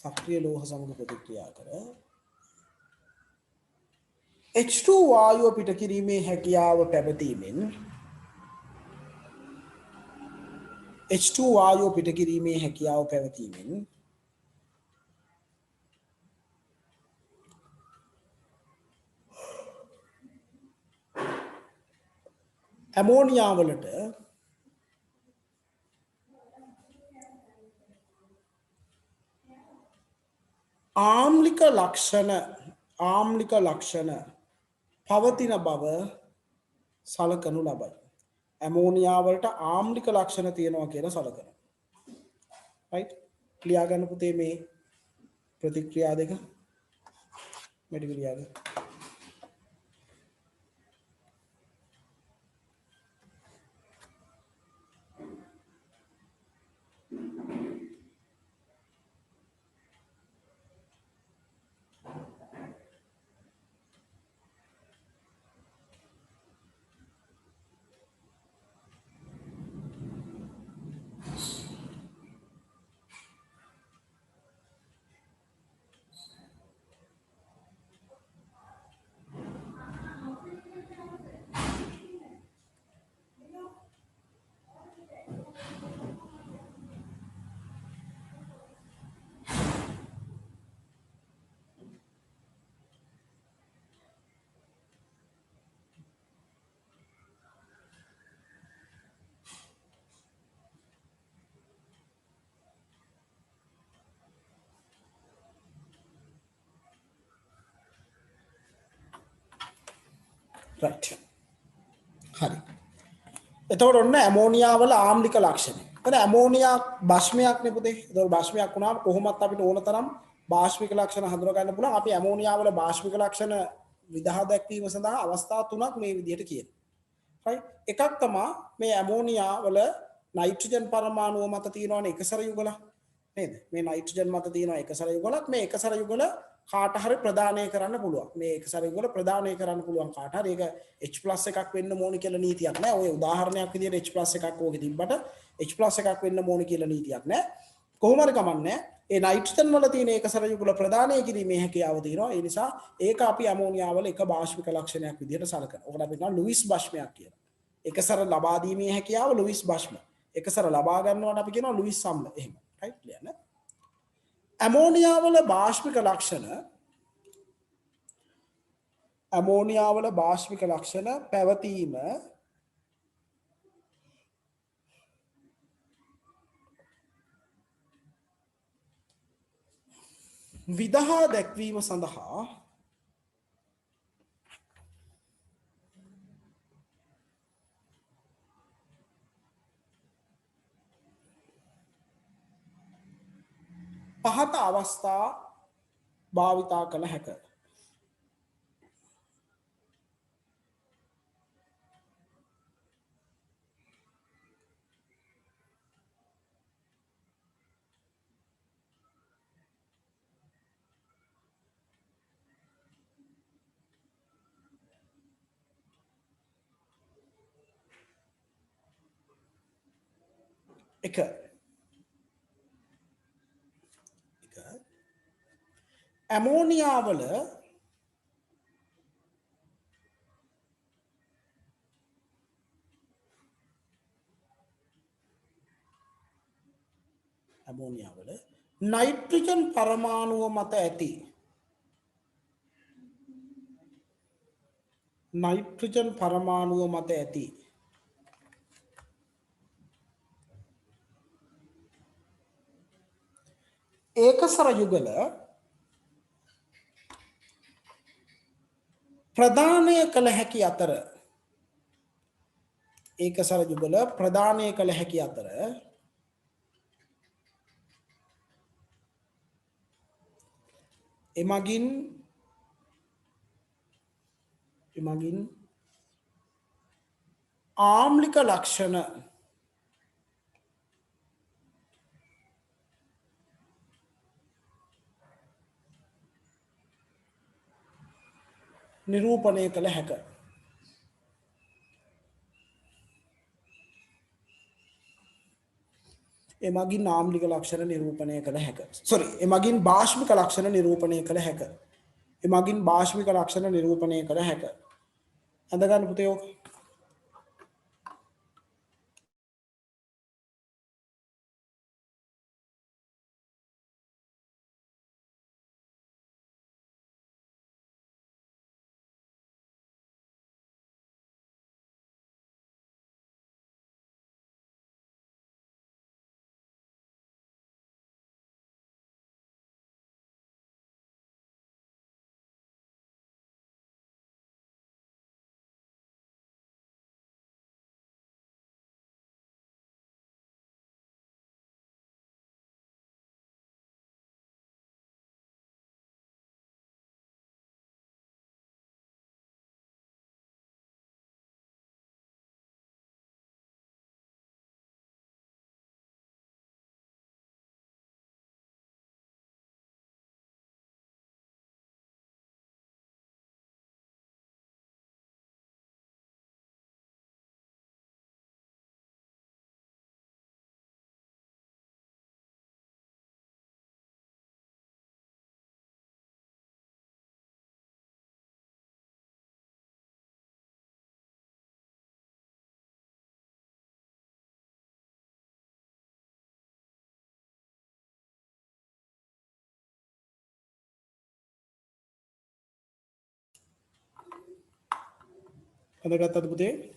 සක්‍රිය ලෝහ සමග ප්‍රතික්‍රියා කර H2 වායුව පිට කිරීමේ හැකියාව පැවතීමෙන් H2 වායුව පිට කිරීමේ හැකියාව පැවතීමෙන් ඇමෝනියා වලට ආම්ලික ලක්ෂණ පවතින බව සලකනු ලබයි. ඇමෝනියා වලට ආම්ලික ලක්ෂණ තියෙනවා කියලා සලකනවා. රයිට්? ලියා ගන්න පුතේ මේ ප්‍රතික්‍රියා දෙක. මෙඩි ලියා ගන්න. right හරි එතකොට ඔන්න ඇමෝනියා වල ආම්ලික ලක්ෂණ. එතන ඇමෝනියා බෂ්මයක් නේ පුතේ. එතකොට බෂ්මයක් වුණාම කොහොමත් අපිට ඕන තරම් බාෂ්මික ලක්ෂණ හඳුනා ගන්න පුළුවන්. අපි ඇමෝනියා වල බාෂ්මික ලක්ෂණ විදහා දැක්වීම සඳහා අවස්ථා තුනක් මේ විදිහට කියනවා. right? එකක් තමයි මේ ඇමෝනියා වල නයිට්‍රජන් පරමාණුව මත තියෙනවනේ එකසර යුගල. නේද? මේ නයිට්‍රජන් මත තියෙනවා එකසර යුගලක්. මේ එකසර යුගල කාට හරි ප්‍රදානය කරන්න පුළුවන්. මේ එකසර යුගල ප්‍රදානය කරන්න පුළුවන් කාට හරි. ඒක H+ එකක් වෙන්න ඕනි කියලා නීතියක් නැහැ. ඔය උදාහරණයක් විදිහට H+ එකක් ඕකේ තිබ්බට H+ එකක් වෙන්න ඕනි කියලා නීතියක් නැහැ. කොහොම හරි කමන්නේ. ඒ නයිට්‍රජන් වල තියෙන එකසර යුගල ප්‍රදානය කිරීමේ හැකියාව තියෙනවා. ඒ නිසා ඒක අපි ඇමෝනියා වල එක බාෂ්මික ලක්ෂණයක් විදිහට සලකනවා. ඔකට අපි කියනවා ලුයිස් බෂ්මයක් කියලා. එකසර ලබා දීමේ හැකියාව ලුයිස් බෂ්ම. එකසර ලබා ගන්නවට අපි කියනවා ලුයිස් අම්ල. එහෙම. right ලියන්න. ඇමෝනියා වල බාෂ්මික ලක්ෂණ පැවතීම විදහා දැක්වීම සඳහා පහත අවස්ථා භාවිතා කළ හැකිය. එක ඇමෝනියා වල නයිට්‍රජන් පරමාණුව මත ඇති ඒකසර යුගල ප්‍රදානය කළ හැකි අතර එමගින් ආම්ලික ලක්ෂණ නිරූපණය කළ හැකිය. එමගින් ආම්ලික ලක්ෂණ නිරූපණය කළ හැකිය. එමගින් භාෂ්මික ලක්ෂණ නිරූපණය කළ හැකිය. අඳ ගන්න පුතේ ඕක. අඳගත්තද පුතේ?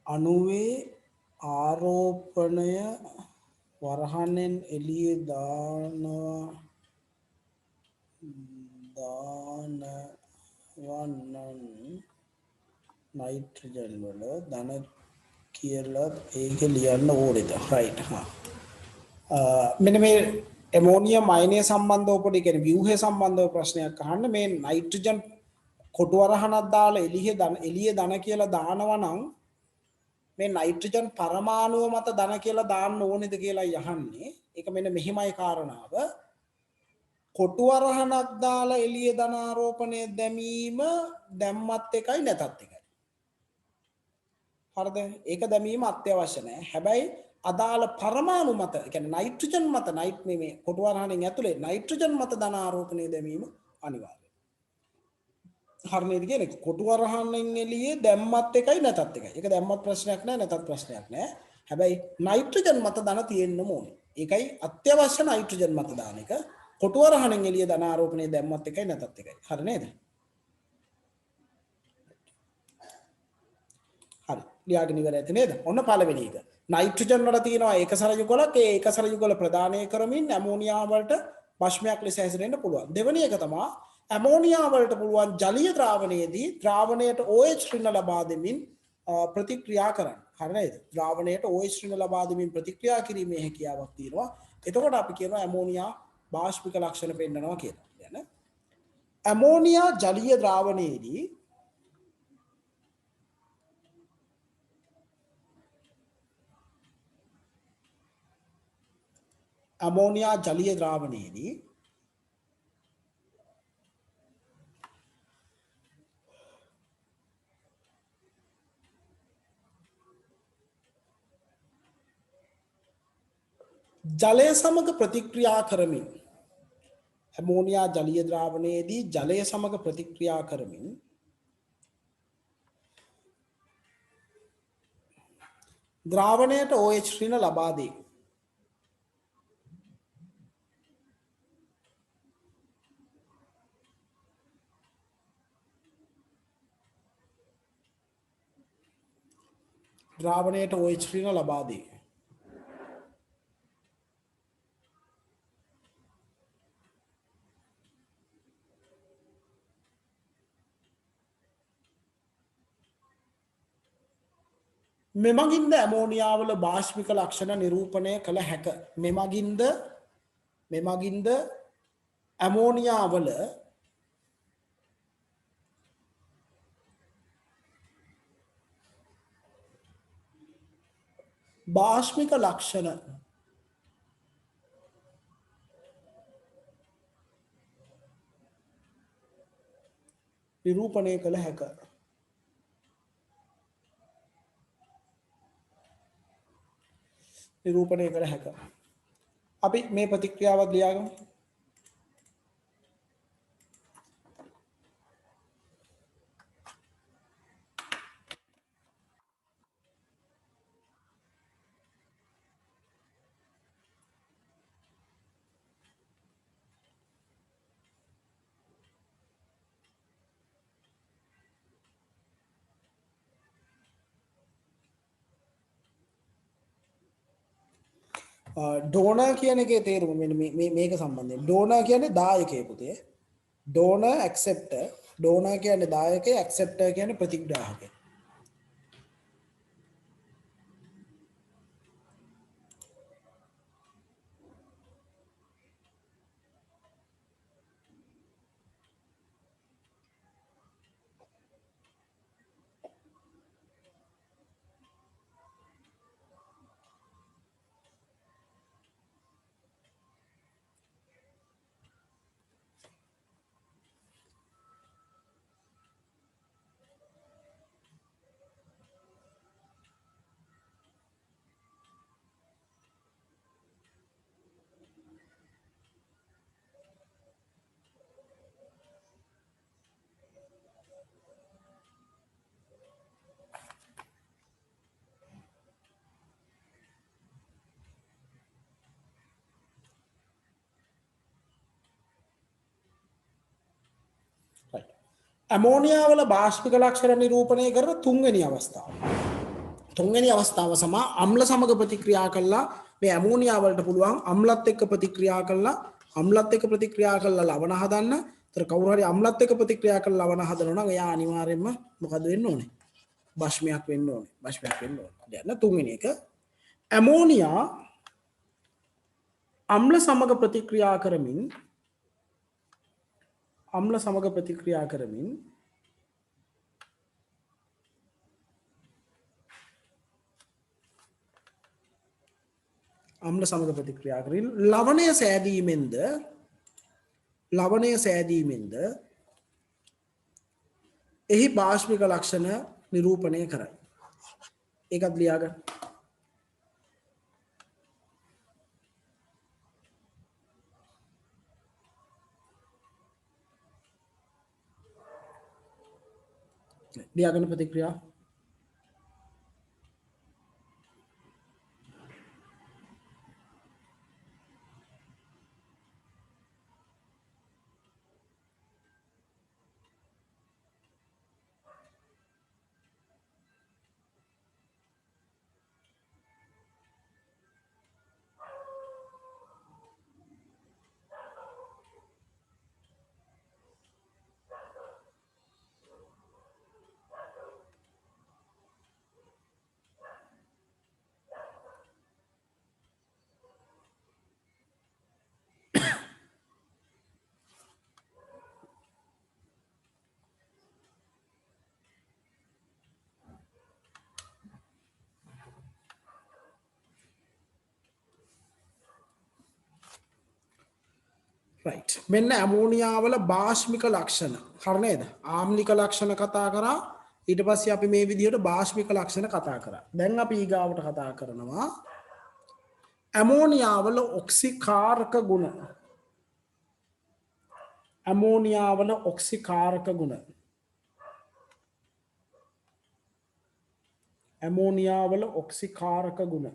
අණුවේ ආරෝපණය වරහනෙන් එළිය දානවන්නන් නයිට්‍රජන් වල ධන කියලා ඒක ලියන්න ඕනේද? රයිට්. මෙන්න මේ ඇමෝනියම් අයනය සම්බන්ධව පොඩි කියන්නේ ව්‍යුහය සම්බන්ධව ප්‍රශ්නයක් අහන්න. මේ නයිට්‍රජන් කොටු වරහනක් දාලා එළිය ධන කියලා දානවා නම් මේ නයිට්‍රජන් පරමාණුව මත ධන කියලා දාන්න ඕනේද කියලා යහන්නේ. ඒක මෙන්න මෙහිමයි කාරණාව. කොටු වරහනක් දාලා එළිය ධන ආරෝපණය දැමීම දැම්මත් එකයි නැතත් එකයි. හරිද? ඒක දැමීම අත්‍යවශ්‍ය නැහැ. හැබැයි අදාළ පරමාණු මත කියන්නේ නයිට්‍රජන් මත මේ කොටු වරහනෙන් ඇතුලේ නයිට්‍රජන් මත ධන ආරෝපණය දැමීම අනිවාර්යයි. හරිනේද කියන්නේ කොටු වරහනෙන් එළියේ දැම්මත් එකයි නැතත් එකයි. ඒක දැම්මත් ප්‍රශ්නයක් නැහැ නැතත් ප්‍රශ්නයක් නැහැ. හැබැයි නයිට්‍රජන් මත ධන තියෙන්න ඕනේ. ඒකයි අත්‍යවශ්‍ය නයිට්‍රජන් මත දාන එක. කොටු වරහනෙන් එළියේ ධන ආරෝපණය දැම්මත් එකයි නැතත් එකයි. හරි නේද? හරි. ලියාගෙන ඉවර ඇති නේද? ඔන්න පළවෙනි එක. නයිට්‍රජන් වල තියෙනවා ඒකසර යුගලක්. ඒ ඒකසර යුගල ප්‍රදානය කරමින් ඇමෝනියා වලට භස්මයක් ලෙස හැසිරෙන්න පුළුවන්. දෙවෙනි එක තමයි ඇමෝනියා වලට පුළුවන් ජලීය ද්‍රාවණයේදී ද්‍රාවණයට OH ඍණ ලබා දෙමින් ප්‍රතික්‍රියා කරන්න. හරි නේද? ද්‍රාවණයට OH ඍණ ලබා දෙමින් ප්‍රතික්‍රියා කිරීමේ හැකියාවක් තියෙනවා. එතකොට අපි කියනවා ඇමෝනියා බාෂ්පික ලක්ෂණ පෙන්නනවා කියලා. يعني ඇමෝනියා ජලීය ද්‍රාවණයේදී අමෝනියා ජලීය ද්‍රාවණයේදී ජලය සමග ප්‍රතික්‍රියා කරමින් ඇමෝනියා ජලීය ද්‍රාවණයේදී ජලය සමග ප්‍රතික්‍රියා කරමින් ද්‍රාවණයට OH ඍණ ලබා දේ. ද්‍රාවණයට OH ඍණ ලබා දේ. මෙමගින්ද ඇමෝනියාවල බාෂ්පික ලක්ෂණ නිරූපණය කළ හැක. මෙමගින්ද ඇමෝනියාවල බාෂ්පික ලක්ෂණ නිරූපණය කළ හැක. නිරූපණය කළ හැක. අපි මේ ප්‍රතික්‍රියාවත් ලියාගමු. ඩෝනර් කියන එකේ තේරුම මෙන්න මේක සම්බන්ධයෙන්. ඩෝනර් කියන්නේ දායකයෙකු පුතේ. ඩෝනර් ඇක්සෙප්ටර්. ඩෝනර් කියන්නේ දායකයෙක්, ඇක්සෙප්ටර් කියන්නේ ප්‍රතිග්‍රාහකයෙක්. ඇමෝනියාවල බාෂ්පික ලක්ෂණ නිරූපණය කරන තුන්වෙනි අවස්ථාව. තුන්වෙනි අවස්ථාව සමා අම්ල සමග ප්‍රතික්‍රියා කළා මේ ඇමෝනියා වලට පුළුවන් අම්ලත් එක්ක ප්‍රතික්‍රියා කළා ලවණ හදන්න. ඒතර කවුරු හරි අම්ලත් එක්ක ප්‍රතික්‍රියා කළා ලවණ හදනවා නම් එයා අනිවාර්යයෙන්ම මොකද වෙන්න ඕනේ? භස්මයක් වෙන්න ඕනේ. දැන් තුන්වෙනි එක ඇමෝනියා අම්ල සමග ප්‍රතික්‍රියා කරමින් අම්ල සමග ප්‍රතික්‍රියා කරමින් ලවණය සෑදීමෙන්ද එහි බාෂ්පික ලක්ෂණ නිරූපණය කරයි. ඒකත් ලියාගන්න. ලියාගන්න ප්‍රතික්‍රියා. right මෙන්න ඇමෝනියා වල භාෂ්මික ලක්ෂණ හරි නේද ආම්ලික ලක්ෂණ කතා කරා ඊට පස්සේ අපි මේ විදිහට භාෂ්මික ලක්ෂණ කතා කරා දැන් අපි ඊගාවට කතා කරනවා ඇමෝනියා වල ඔක්සිකාරක ගුණ ඇමෝනියා වල ඔක්සිකාරක ගුණ ඇමෝනියා වල ඔක්සිකාරක ගුණ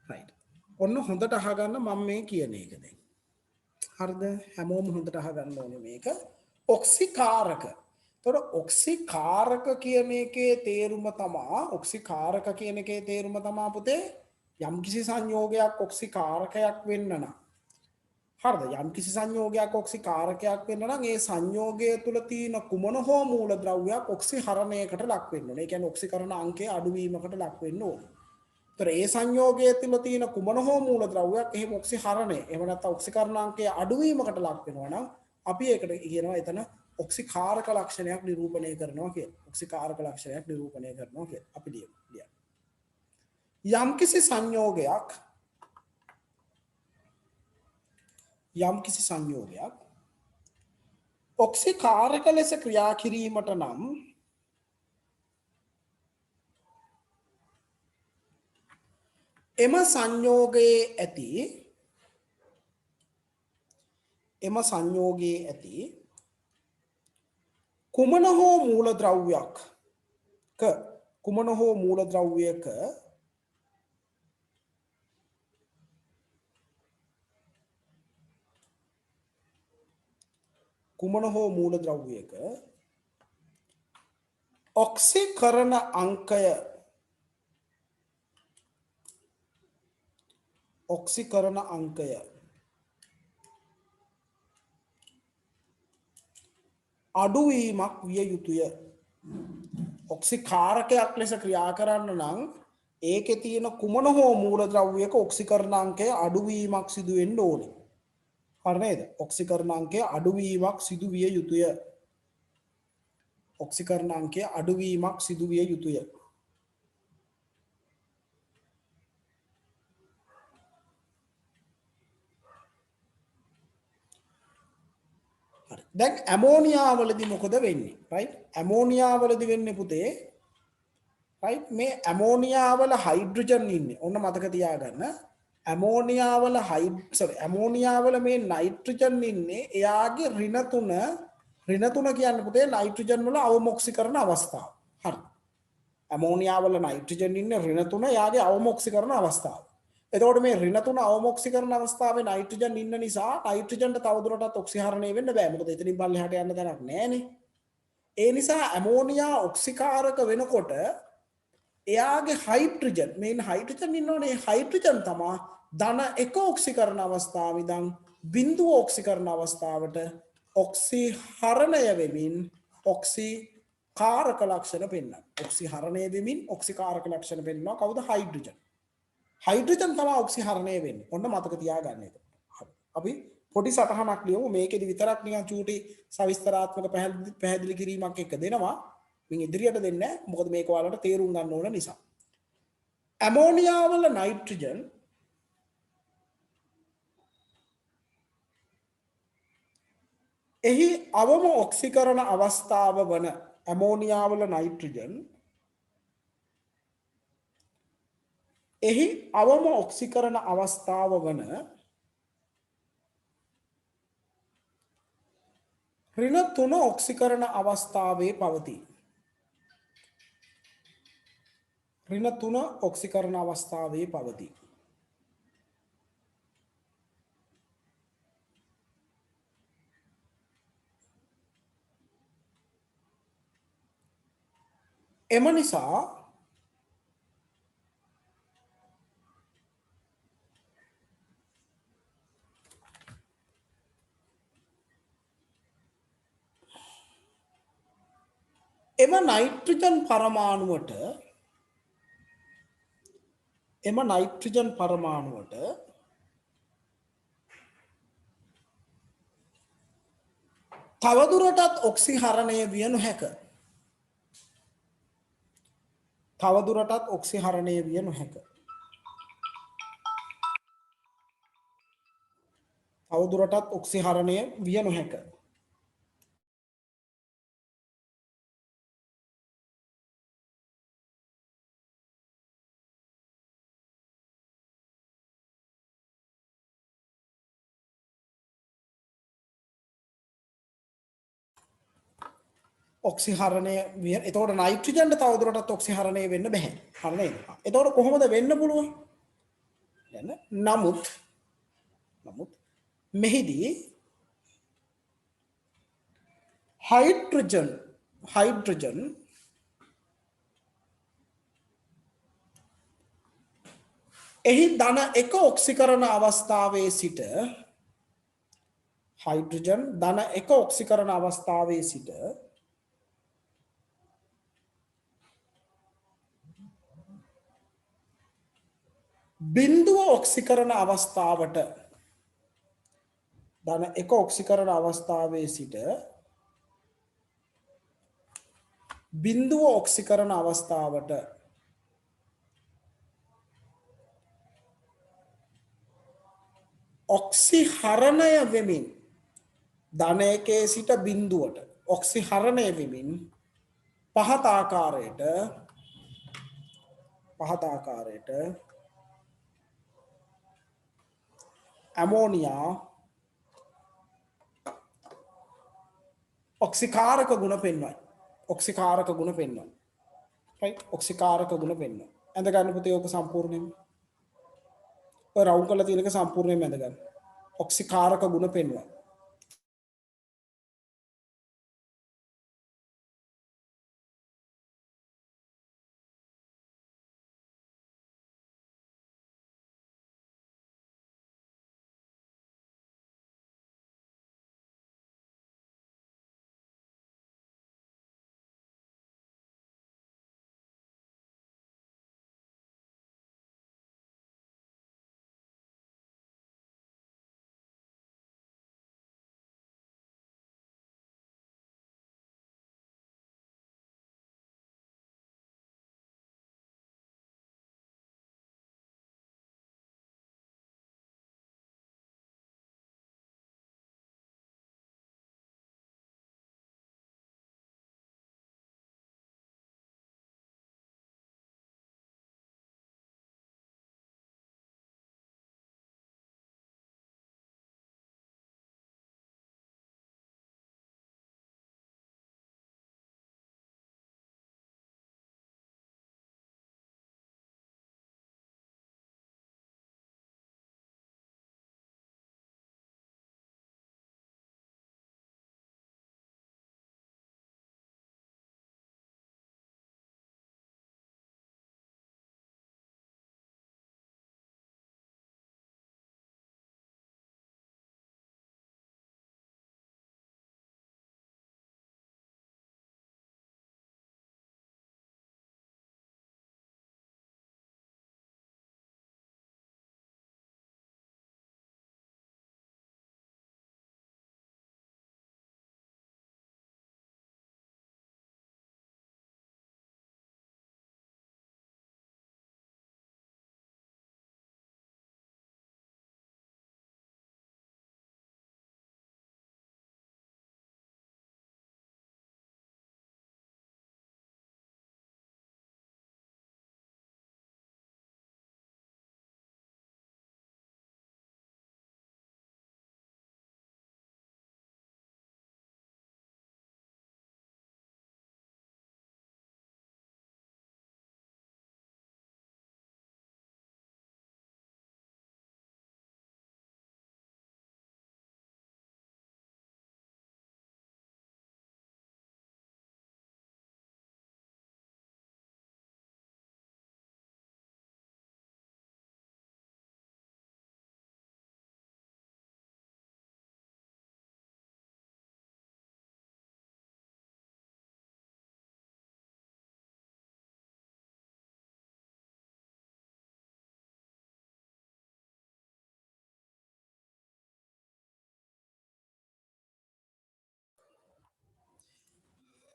right ඔන්න හොඳට අහගන්න මම මේ කියන එක දැන් හරිද හැමෝම හොඳට අහගන්න ඕනේ මේක ඔක්සිකාරක එතකොට ඔක්සිකාරක කියන එකේ තේරුම තමා ඔක්සිකාරක කියන එකේ තේරුම තමා පුතේ යම්කිසි සංයෝගයක් ඔක්සිකාරකයක් වෙන්න නම් හරිද යම්කිසි සංයෝගයක් ඔක්සිකාරකයක් වෙන්න නම් ඒ සංයෝගය තුල තියෙන කුමන හෝ මූලද්‍රව්‍යයක් ඔක්සිහරණයකට ලක් වෙන්න ඕනේ. ඒ කියන්නේ ඔක්සිකරණ අංකයේ අඩුවීමකට ලක් වෙන්න ඕනේ. ඒතර ඒ සංයෝගයේ තුල තියෙන කුමන හෝ මූලද්‍රව්‍යයක් එහෙම ඔක්සිහරණය එහෙම නැත්නම් ඔක්සිකරණ අංකයේ අඩුවීමකට ලක් වෙනවා නම් අපි ඒකට කියනවා එතන ඔක්සිකාරක ලක්ෂණයක් නිරූපණය කරනවා කියලා. ඔක්සිකාරක ලක්ෂණයක් නිරූපණය කරනවා කියලා. අපි ලියමු. යම්කිසි සංයෝගයක් ඔක්සිකාරක ලෙස ක්‍රියා කිරීමට නම් එම සංයෝගයේ ඇති කුමන හෝ මූලද්‍රව්‍යයක ඔක්සිකරණ අංකය අඩුවීමක් විය යුතුය. ඔක්සිකාරකයක් ලෙස ක්‍රියා කරන්න නම් ඒකේ තියෙන කුමන හෝ මූලද්‍රව්‍යයක ඔක්සිකරණ අංකය අඩුවීමක් සිදු වෙන්න ඕනේ. හරි නේද? ඔක්සිකරණ අංකය අඩුවීමක් සිදු විය යුතුය. ඔක්සිකරණ අංකය අඩුවීමක් සිදු විය යුතුය. දැන් ඇමෝනියා වලදී මොකද වෙන්නේ right ඇමෝනියා වලදී වෙන්නේ පුතේ right මේ ඇමෝනියා වල හයිඩ්‍රජන් ඉන්නේ ඔන්න මතක තියාගන්න ඇමෝනියා වල මේ නයිට්‍රජන් ඉන්නේ එයාගේ ඍණ තුන කියන්නේ පුතේ නයිට්‍රජන් වල අවමොක්සීකරණ අවස්ථාව හරි ඇමෝනියා වල නයිට්‍රජන් ඉන්නේ ඍණ තුන එයාගේ අවමොක්සීකරණ අවස්ථාව එතකොට මේ ඍණ තුන අවමොක්සීකරණ අවස්ථාවේ නයිට්‍රජන් ඉන්න නිසා නයිට්‍රජන්ට තවදුරටත් ඔක්සිහරණය වෙන්න බෑ. මොකද එතනින් පල්ලෙහාට යන්න තැනක් නෑනේ. ඒ නිසා ඇමෝනියා ඔක්සිකාරක වෙනකොට එයාගේ හයිඩ්‍රජන් මේ හයිඩ්‍රජන් ඉන්නෝනේ හයිඩ්‍රජන් තමයි ධන 1 ඔක්සිකරණ අවස්ථාව ඉඳන් බිඳුව ඔක්සිකරණ අවස්ථාවට ඔක්සිහරණය වෙමින් ඔක්සිකාරක ලක්ෂණ පෙන්වනවා. ඔක්සිහරණය වෙමින් ඔක්සිකාරක ලක්ෂණ පෙන්වනවා කවුද හයිඩ්‍රජන්. හයිඩ්‍රජන් තමයි ඔක්සිහරණය වෙන්නේ. ඔන්න මතක තියාගන්න ඒක. අපි පොඩි සටහනක් ලියමු. මේකෙදි විතරක් නිකන් චූටි සවිස්තරාත්මක පැහැදිලි කිරීමක් එක දෙනවා. මින් ඉදිරියට දෙන්නේ නැහැ. මොකද මේක ඔයාලට තේරුම් ගන්න ඕන නිසා. ඇමෝනියා වල නයිට්‍රජන් එහි අවම ඔක්සිකරණ අවස්ථාව වන ඇමෝනියා වල නයිට්‍රජන් එහි අවම ඔක්සිකරණ අවස්ථාව වන ඍණ 3 ඔක්සිකරණ අවස්ථාවේ පවතී. ඍණ 3 ඔක්සිකරණ අවස්ථාවේ පවතී. එම නිසා එම නයිට්‍රජන් පරමාණුවට තවදුරටත් ඔක්සිහරණය විය නොහැක. තවදුරටත් ඔක්සිහරණය විය නොහැක. තවදුරටත් ඔක්සිහරණය විය නොහැක. ඔක්සිහරණය විය. එතකොට නයිට්‍රජන්ට තවදුරටත් ඔක්සිහරණය වෙන්න බෑ. හරි නේද? එතකොට කොහොමද වෙන්න පුළුවන්? නමුත් මෙහිදී හයිඩ්‍රජන් එහි ධන එක ඔක්සිකරණ අවස්ථාවේ සිට හයිඩ්‍රජන් ධන එක ඔක්සිකරණ අවස්ථාවේ සිට බිඳුව ඔක්සිකරණ අවස්ථාවට ධන එක ඔක්සිකරණ අවස්ථාවේ සිට බිඳුව ඔක්සිකරණ අවස්ථාවට ඔක්සිහරණය වෙමින් ධන එකේ සිට බිඳුවට ඔක්සිහරණය වෙමින් පහත ආකාරයට ඇමෝනියා ඔක්සිකාරක ගුණ පෙන්වයි. ඔක්සිකාරක ගුණ පෙන්වයි. right? ඔක්සිකාරක ගුණ පෙන්වයි. ඇඳ ගන්න පුතේ ඔක සම්පූර්ණයෙන්ම. ඔය රවුන්ඩ් කරලා තියෙන එක සම්පූර්ණයෙන්ම ඇඳ ගන්න. ඔක්සිකාරක ගුණ පෙන්වයි.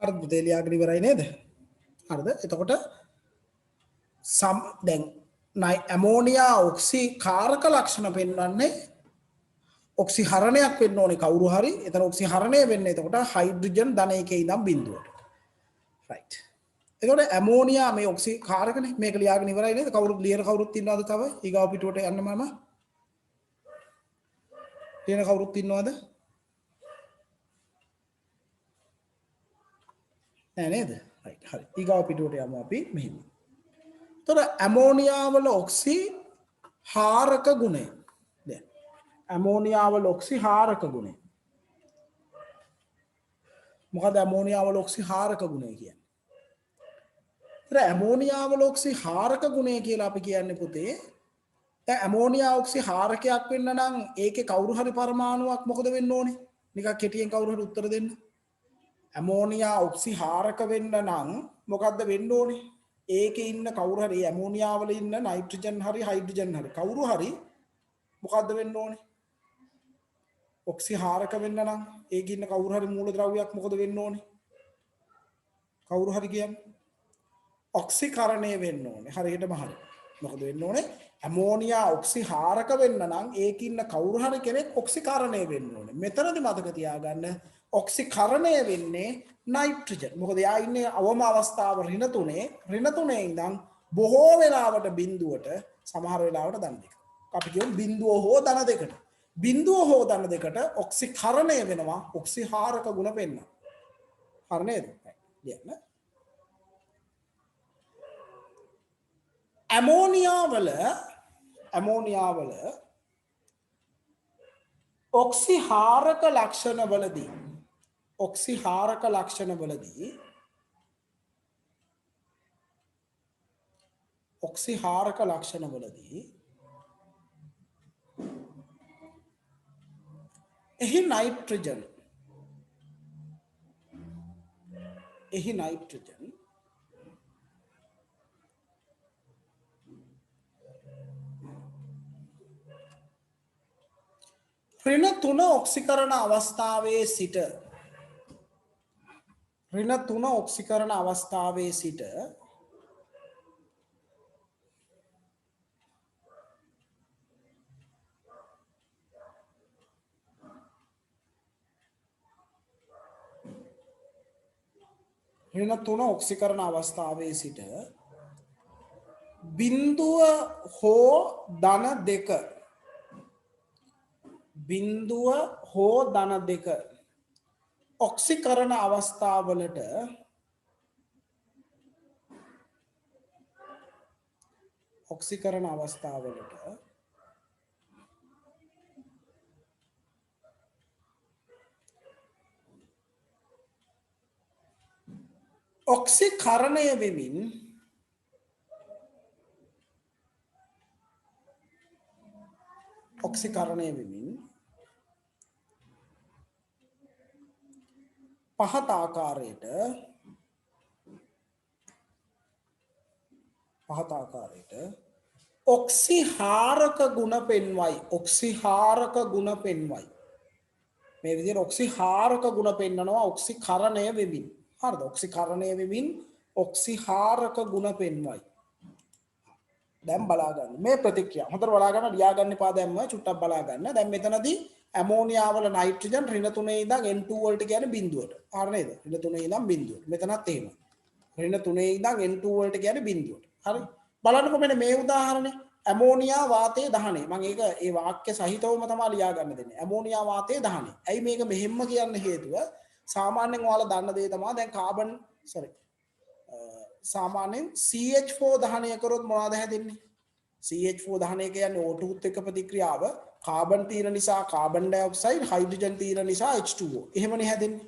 හරිද? පුතේ ලියාගෙන ඉවරයි නේද? හරිද? එතකොට සම් දැන් ඇමෝනියා ඔක්සි කාරක ලක්ෂණ පෙන්වන්නේ ඔක්සිහරණයක් වෙන්න ඕනේ කවුරු හරි. එතන ඔක්සිහරණය වෙන්නේ එතකොට හයිඩ්‍රජන් ධන එකේ ඉඳන් බිඳුවට. රයිට්. එතකොට ඇමෝනියා මේ ඔක්සි කාරකනේ. මේක ලියාගෙන ඉවරයි නේද? කවුරුත් ලියන කවුරුත් ඉන්නවද තව? ඊගාව පිටුවට යන්න මම. ලියන කවුරුත් ඉන්නවද? නෑ නේද? රයිට්. හරි. ඊගාව පිටුවට යමු අපි මෙහෙම. එතකොට ඇමෝනියා වල ඔක්සි හාරක ගුණය. දැන් ඇමෝනියා වල ඔක්සි හාරක ගුණය. මොකද ඇමෝනියා වල ඔක්සි හාරක ගුණය කියන්නේ? ඒතර ඇමෝනියා වල ඔක්සි හාරක ගුණය කියලා අපි කියන්නේ පුතේ දැන් ඇමෝනියා ඔක්සි හාරකයක් වෙන්න නම් ඒකේ කවුරු හරි පරමාණුවක් මොකද වෙන්න ඕනේ? නිකන් කෙටියෙන් කවුරු හරි උත්තර දෙන්න. ඇමෝනියා ඔක්සි හාරක වෙන්න නම් මොකද්ද වෙන්න ඕනේ? ඒකේ ඉන්න කවුරු හරි ඇමෝනියා වල ඉන්න නයිට්‍රජන් හරි හයිඩ්‍රජන් හරි කවුරු හරි මොකද්ද වෙන්න ඕනේ? ඔක්සි හාරක වෙන්න නම් ඒකේ ඉන්න කවුරු හරි මූලද්‍රව්‍යයක් මොකද වෙන්න ඕනේ? කවුරු හරි කියන්නේ ඔක්සිකරණය වෙන්න ඕනේ. හරියටම හරි. මොකද වෙන්න ඕනේ? ඇමෝනියා ඔක්සි හාරක වෙන්න නම් ඒකේ ඉන්න කවුරු හරි කෙනෙක් ඔක්සිකරණය වෙන්න ඕනේ. මෙතනදි මතක තියාගන්න ඔක්සිකරණය වෙන්නේ නයිට්‍රජන්. මොකද එයා ඉන්නේ අවම අවස්ථාව ඍණ 3. ඍණ 3 ඉඳන් බොහෝ වෙලාවට බිඳුවට සමහර වෙලාවට ධන 2. අපි කියමු බිඳුව හෝ ධන 2කට. බිඳුව හෝ ධන 2කට ඔක්සිකරණය වෙනවා ඔක්සිහාරක ගුණ පෙන්න. හරි නේද? ලියන්න. ඇමෝනියා වල ඔක්සිහාරක ලක්ෂණ වලදී එහි නයිට්‍රජන් ඍණ 3 ඔක්සිකරණ අවස්ථාවේ සිට බිඳුව හෝ ධන 2 ඔක්සිකරණ අවස්ථාවලට ඔක්සිකරණය වෙමින් පහත ආකාරයට ඔක්සිහාරක ගුණ පෙන්වයි. මේ විදිහට ඔක්සිහාරක ගුණ පෙන්නනවා ඔක්සිකරණය වෙමින්. හරිද? ඔක්සිකරණය වෙමින් ඔක්සිහාරක ගුණ පෙන්වයි. දැන් බලා ගන්න මේ ප්‍රතික්‍රියා. හොඳට බලා ගන්න ලියා ගන්න එපා දැන්ම චුට්ටක් බලා ගන්න. දැන් මෙතනදී ඇමෝනියා වල නයිට්‍රජන් ඍණ 3 ඉඳන් N2 වලට කියන්නේ බිඳුවට. හරි නේද? ඍණ 3 ඉඳන් බිඳුවට. මෙතනත් එහෙම. ඍණ 3 ඉඳන් N2 වලට කියන්නේ බිඳුවට. හරි? බලන්නකො මෙන්න මේ උදාහරණය. ඇමෝනියා වාතයේ දහනය. මම ඒක ඒ වාක්‍ය සහිතවම තමයි ලියා ගන්න දෙන්නේ. ඇමෝනියා වාතයේ දහනය. ඇයි මේක මෙහෙම්ම කියන්න හේතුව? සාමාන්‍යයෙන් ඔයාලා දන්න දේ තමයි දැන් සාමාන්‍යයෙන් CH4 දහනය කරොත් මොනවද හැදෙන්නේ? CH4 දහනය කියන්නේ O2 එක්ක ප්‍රතික්‍රියාව කාබන් තීර නිසා කාබන් ඩයොක්සයිඩ් හයිඩ්‍රජන් තීර නිසා H2O. එහෙමනේ හැදෙන්නේ.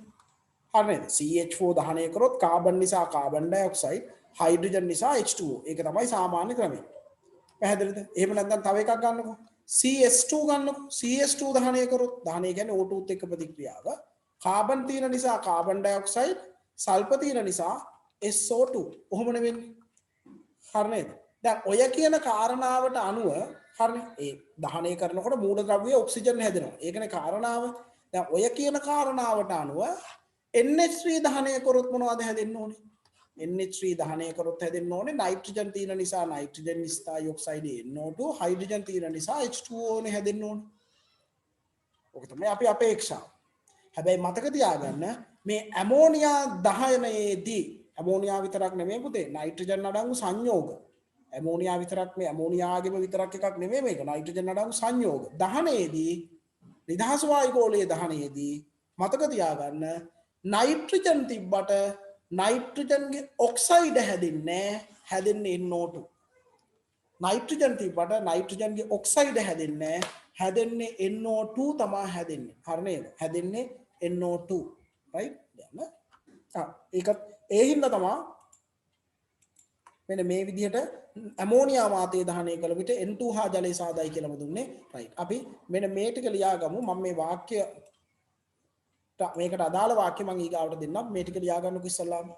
හරි නේද? CH4 දහනය කරොත් කාබන් නිසා කාබන් ඩයොක්සයිඩ් හයිඩ්‍රජන් නිසා H2O. ඒක තමයි සාමාන්‍ය ක්‍රමය. පැහැදිලිද? එහෙම නැත්නම් තව එකක් ගන්නකො. CS2 ගන්නකො. CS2 දහනය කරොත් දහනය කියන්නේ O2 එක්ක ප්‍රතික්‍රියාව කාබන් තීර නිසා කාබන් ඩයොක්සයිඩ් සල්ෆර් තීර නිසා SO2. ඔහොමනේ වෙන්නේ. හරි නේද? දැන් ඔය කියන කාරණාවට අනුව හරිනේ ඒ දහනය කරනකොට මූලද්‍රව්‍ය ඔක්සිජන් හැදෙනවා. ඒකනේ කාරණාව. දැන් ඔය කියන කාරණාවට අනුව NH3 දහනය කරොත් මොනවද හැදෙන්න ඕනේ? NH3 දහනය කරොත් හැදෙන්න ඕනේ නයිට්‍රජන් තියෙන නිසා නයිට්‍රජන් ස්ථායි ඔක්සයිඩ් NO2 හයිඩ්‍රජන් තියෙන නිසා H2O නේ හැදෙන්න ඕනේ. ඔක තමයි අපි අපේක්ෂාව. හැබැයි මතක තියාගන්න මේ ඇමෝනියා දහනයේදී ඇමෝනියා විතරක් නෙමෙයි පුතේ නයිට්‍රජන් අඩංගු සංයෝග. ඇමෝනියා විතරක් මේ ඇමෝනියාගේම විතරක් එකක් නෙමෙයි මේක නයිට්‍රජන් අඩංගු සංයෝග. දහනයේදී නිදහස් වායු ගෝලයේ දහනයේදී මතක තියාගන්න නයිට්‍රජන් තිබ්බට නයිට්‍රජන්ගේ ඔක්සයිඩ් හැදෙන්නේ හැදෙන්නේ NO2. නයිට්‍රජන් තිබ්බට නයිට්‍රජන්ගේ ඔක්සයිඩ් හැදෙන්නේ හැදෙන්නේ NO2 තමයි හැදෙන්නේ. හරි නේද? හැදෙන්නේ NO2. right? දැන් ඒකත් ඒ හින්දා තමයි මෙන්න මේ විදිහට ඇමෝනියා වාතය දහනය කළ විට N2 හා ජලය සාදයි කියලාම දුන්නේ. right. අපි මෙන්න මේ ටික ලියාගමු. මම මේ වාක්‍ය මේකට අදාළ වාක්‍ය මම ඊගාවට දෙන්නම්. මේ ටික ලියා ගන්නකො ඉස්සල්ලාම.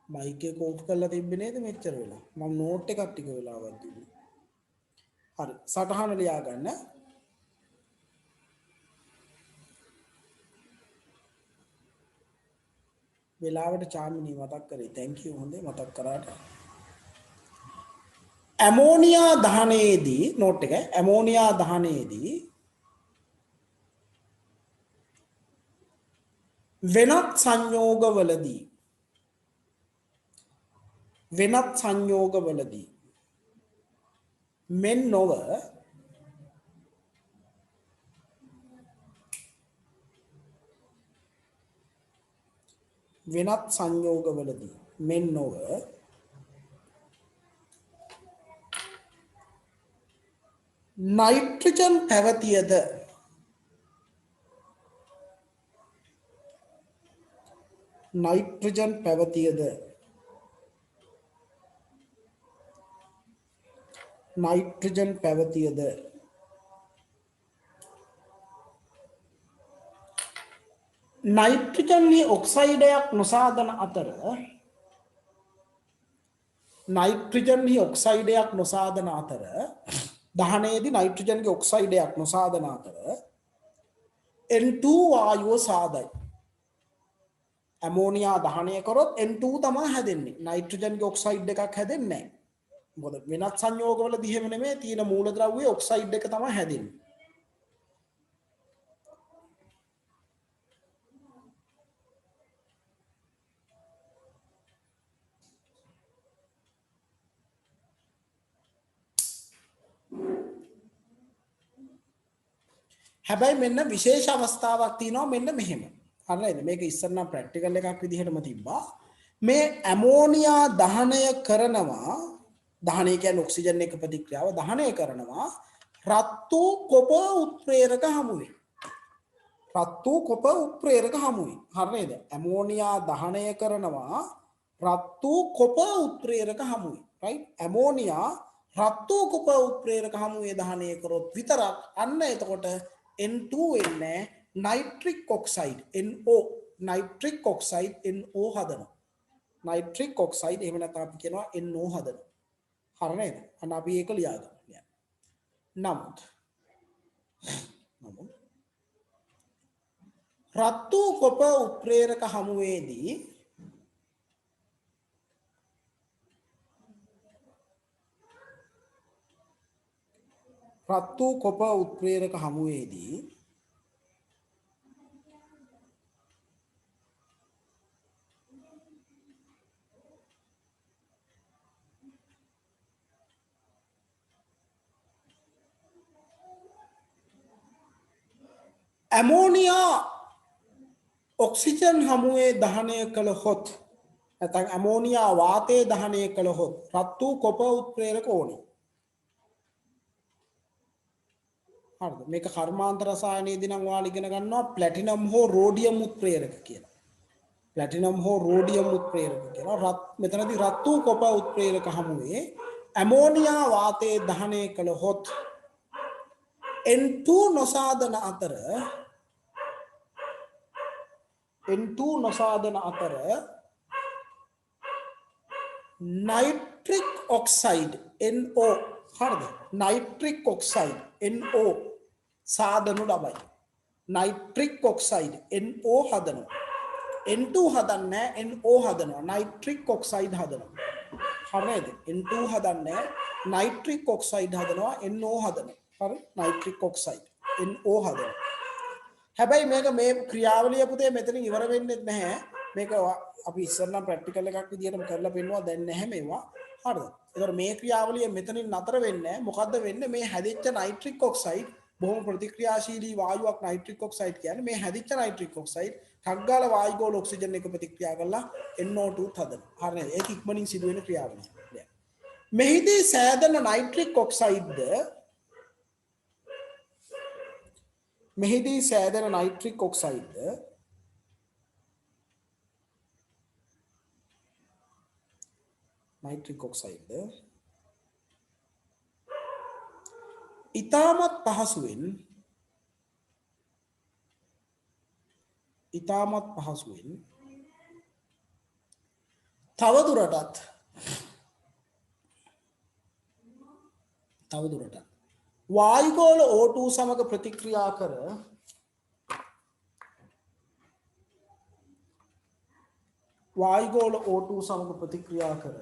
මයික් එක ඕෆ් කරලා තිබ්බේ නේද මෙච්චර වෙලා මම නෝට් එකක් ටික වෙලාවක් දුන්නා හරි සටහන ලියා ගන්න වෙලාවට චාමිනී මතක් කරේ thank you හොඳේ මතක් කරාට ඇමෝනියා දහනයේදී නෝට් එක ඇමෝනියා දහනයේදී වෙනත් සංයෝගවලදී මෙන් නොව වෙනත් සංයෝගවලදී මෙන් නොව නයිට්‍රජන් පැවතියද නයිට්‍රජන් පැවතියද නයිට්‍රජන් ඔක්සයිඩයක් නොසාදන අතර දහනයේදී නයිට්‍රජන්ගේ ඔක්සයිඩයක් නොසාදන අතර N2 වායුව සාදයි ඇමෝනියා දහනය කරොත් N2 තමයි හැදෙන්නේ නයිට්‍රජන්ගේ ඔක්සයිඩ් එකක් හැදෙන්නේ නැහැ මොකද වෙනත් සංයෝගවලදී එහෙම නෙමෙයි තියෙන මූලද්‍රව්‍යයේ ඔක්සයිඩ් එක තමයි හැදෙන්නේ හැබැයි මෙන්න විශේෂ අවස්ථාවක් තියෙනවා මෙන්න මෙහෙම. හරිද? මේක ඉස්සර නම් ප්‍රැක්ටිකල් එකක් විදිහටම තිබ්බා. මේ ඇමෝනියා දහනය කරනවා දහනය කියන්නේ ඔක්සිජන් එක ප්‍රතික්‍රියාව දහනය කරනවා රත් වූ කොප උත්ප්‍රේරක හමුවේ. හරිද? ඇමෝනියා දහනය කරනවා රත් වූ කොප උත්ප්‍රේරක හමුවේ. right? ඇමෝනියා රත් වූ කොප උත්ප්‍රේරක හමුවේ දහනය කරොත් විතරක් අන්න එතකොට N2 එන්නේ nitric oxide NO nitric oxide NO හදනවා nitric oxide එහෙම නැත්නම් අපි කියනවා NO හදනවා හරිය නේද අන්න අපි ඒක ලියා ගන්න නමුත් රත් වූ කොප උත්ප්‍රේරක හමුවේදී රත් වූ කොප උත්ප්‍රේරක හමුවේදී ඇමෝනියා ඔක්සිජන් හමුවේ දහනය කළහොත් නැත්නම් ඇමෝනියා වාතයේ දහනය කළහොත් රත් වූ කොප උත්ප්‍රේරක ඕනේ හරිද මේක කර්මාන්ත රසායනයේදී නම් ඔයාලා ඉගෙන ගන්නවා ප්ලැටිනම් හෝ රෝඩියම් උත්ප්‍රේරක කියලා. ප්ලැටිනම් හෝ රෝඩියම් උත්ප්‍රේරක කියලා. මෙතනදී රත් වූ කොප උත්ප්‍රේරක හමුවේ ඇමෝනියා වාතයේ දහනය කළහොත් N2 නොසාදන අතර nitric oxide NO හරිද nitric oxide NO සාදනු ලබයි nitric oxide NO හදනවා N2 හදන්නේ NO හදනවා nitric oxide හදනවා හරිද N2 හදන්නේ nitric oxide හදනවා NO හදනවා හරි nitric oxide NO හදනවා හැබැයි මේක මේ ක්‍රියාවලිය පුතේ මෙතනින් ඉවර වෙන්නේ නැහැ මේක අපි ඉස්සරනම් ප්‍රැක්ටිකල් එකක් විදිහටම කරලා පෙන්නුවා දැන් නැහැ මේවා හරිද ඒතර මේ ක්‍රියාවලිය මෙතනින් නතර වෙන්නේ මොකද්ද වෙන්නේ මේ හැදිච්ච නයිට්‍රික් ඔක්සයිඩ් බොහොම ප්‍රතික්‍රියාශීලී වායුවක් නයිට්‍රික් ඔක්සයිඩ් කියන්නේ මේ හැදිච්ච නයිට්‍රික් ඔක්සයිඩ් කග්ගාල වායුගෝල ඔක්සිජන් එක ප්‍රතික්‍රියා කරලා NO2 හදනවා හරිද ඒක ඉක්මනින් සිදුවෙන ක්‍රියාවලිය මෙහිදී සෑදෙන නයිට්‍රික් ඔක්සයිඩ්ද nitric oxide ඉතාමත් පහසුවෙන් තවදුරටත් වායුගෝල O2 සමග ප්‍රතික්‍රියා කර වායුගෝල O2 සමග ප්‍රතික්‍රියා කර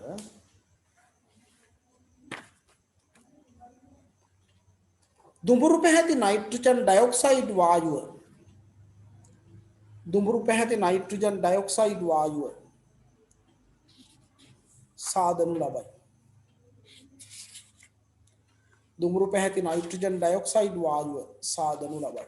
දුඹුරු පැහැති නයිට්‍රජන් ඩයොක්සයිඩ් වායුව සාදනු ලබයි. දුඹුරු පැහැති නයිට්‍රජන් ඩයොක්සයිඩ් වායුව සාදනු ලබයි.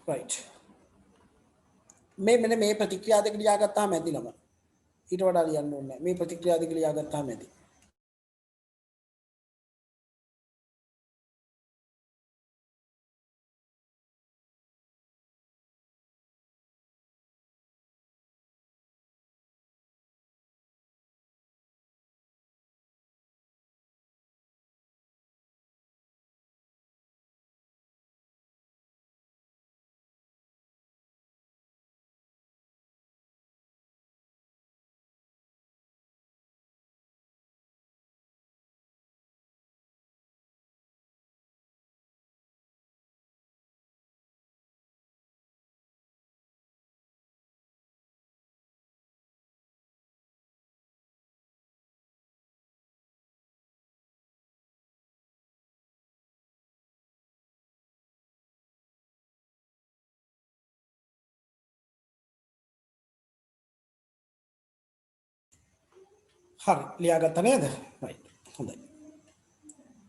right මෙන්න මේ ප්‍රතික්‍රියා දෙක ලියාගත්තාම ඇති ළම ඊට වඩා ලියන්න ඕනේ නැහැ මේ ප්‍රතික්‍රියා දෙක ලියාගත්තාම ඇති හරි ලියාගත්තා නේද right හොඳයි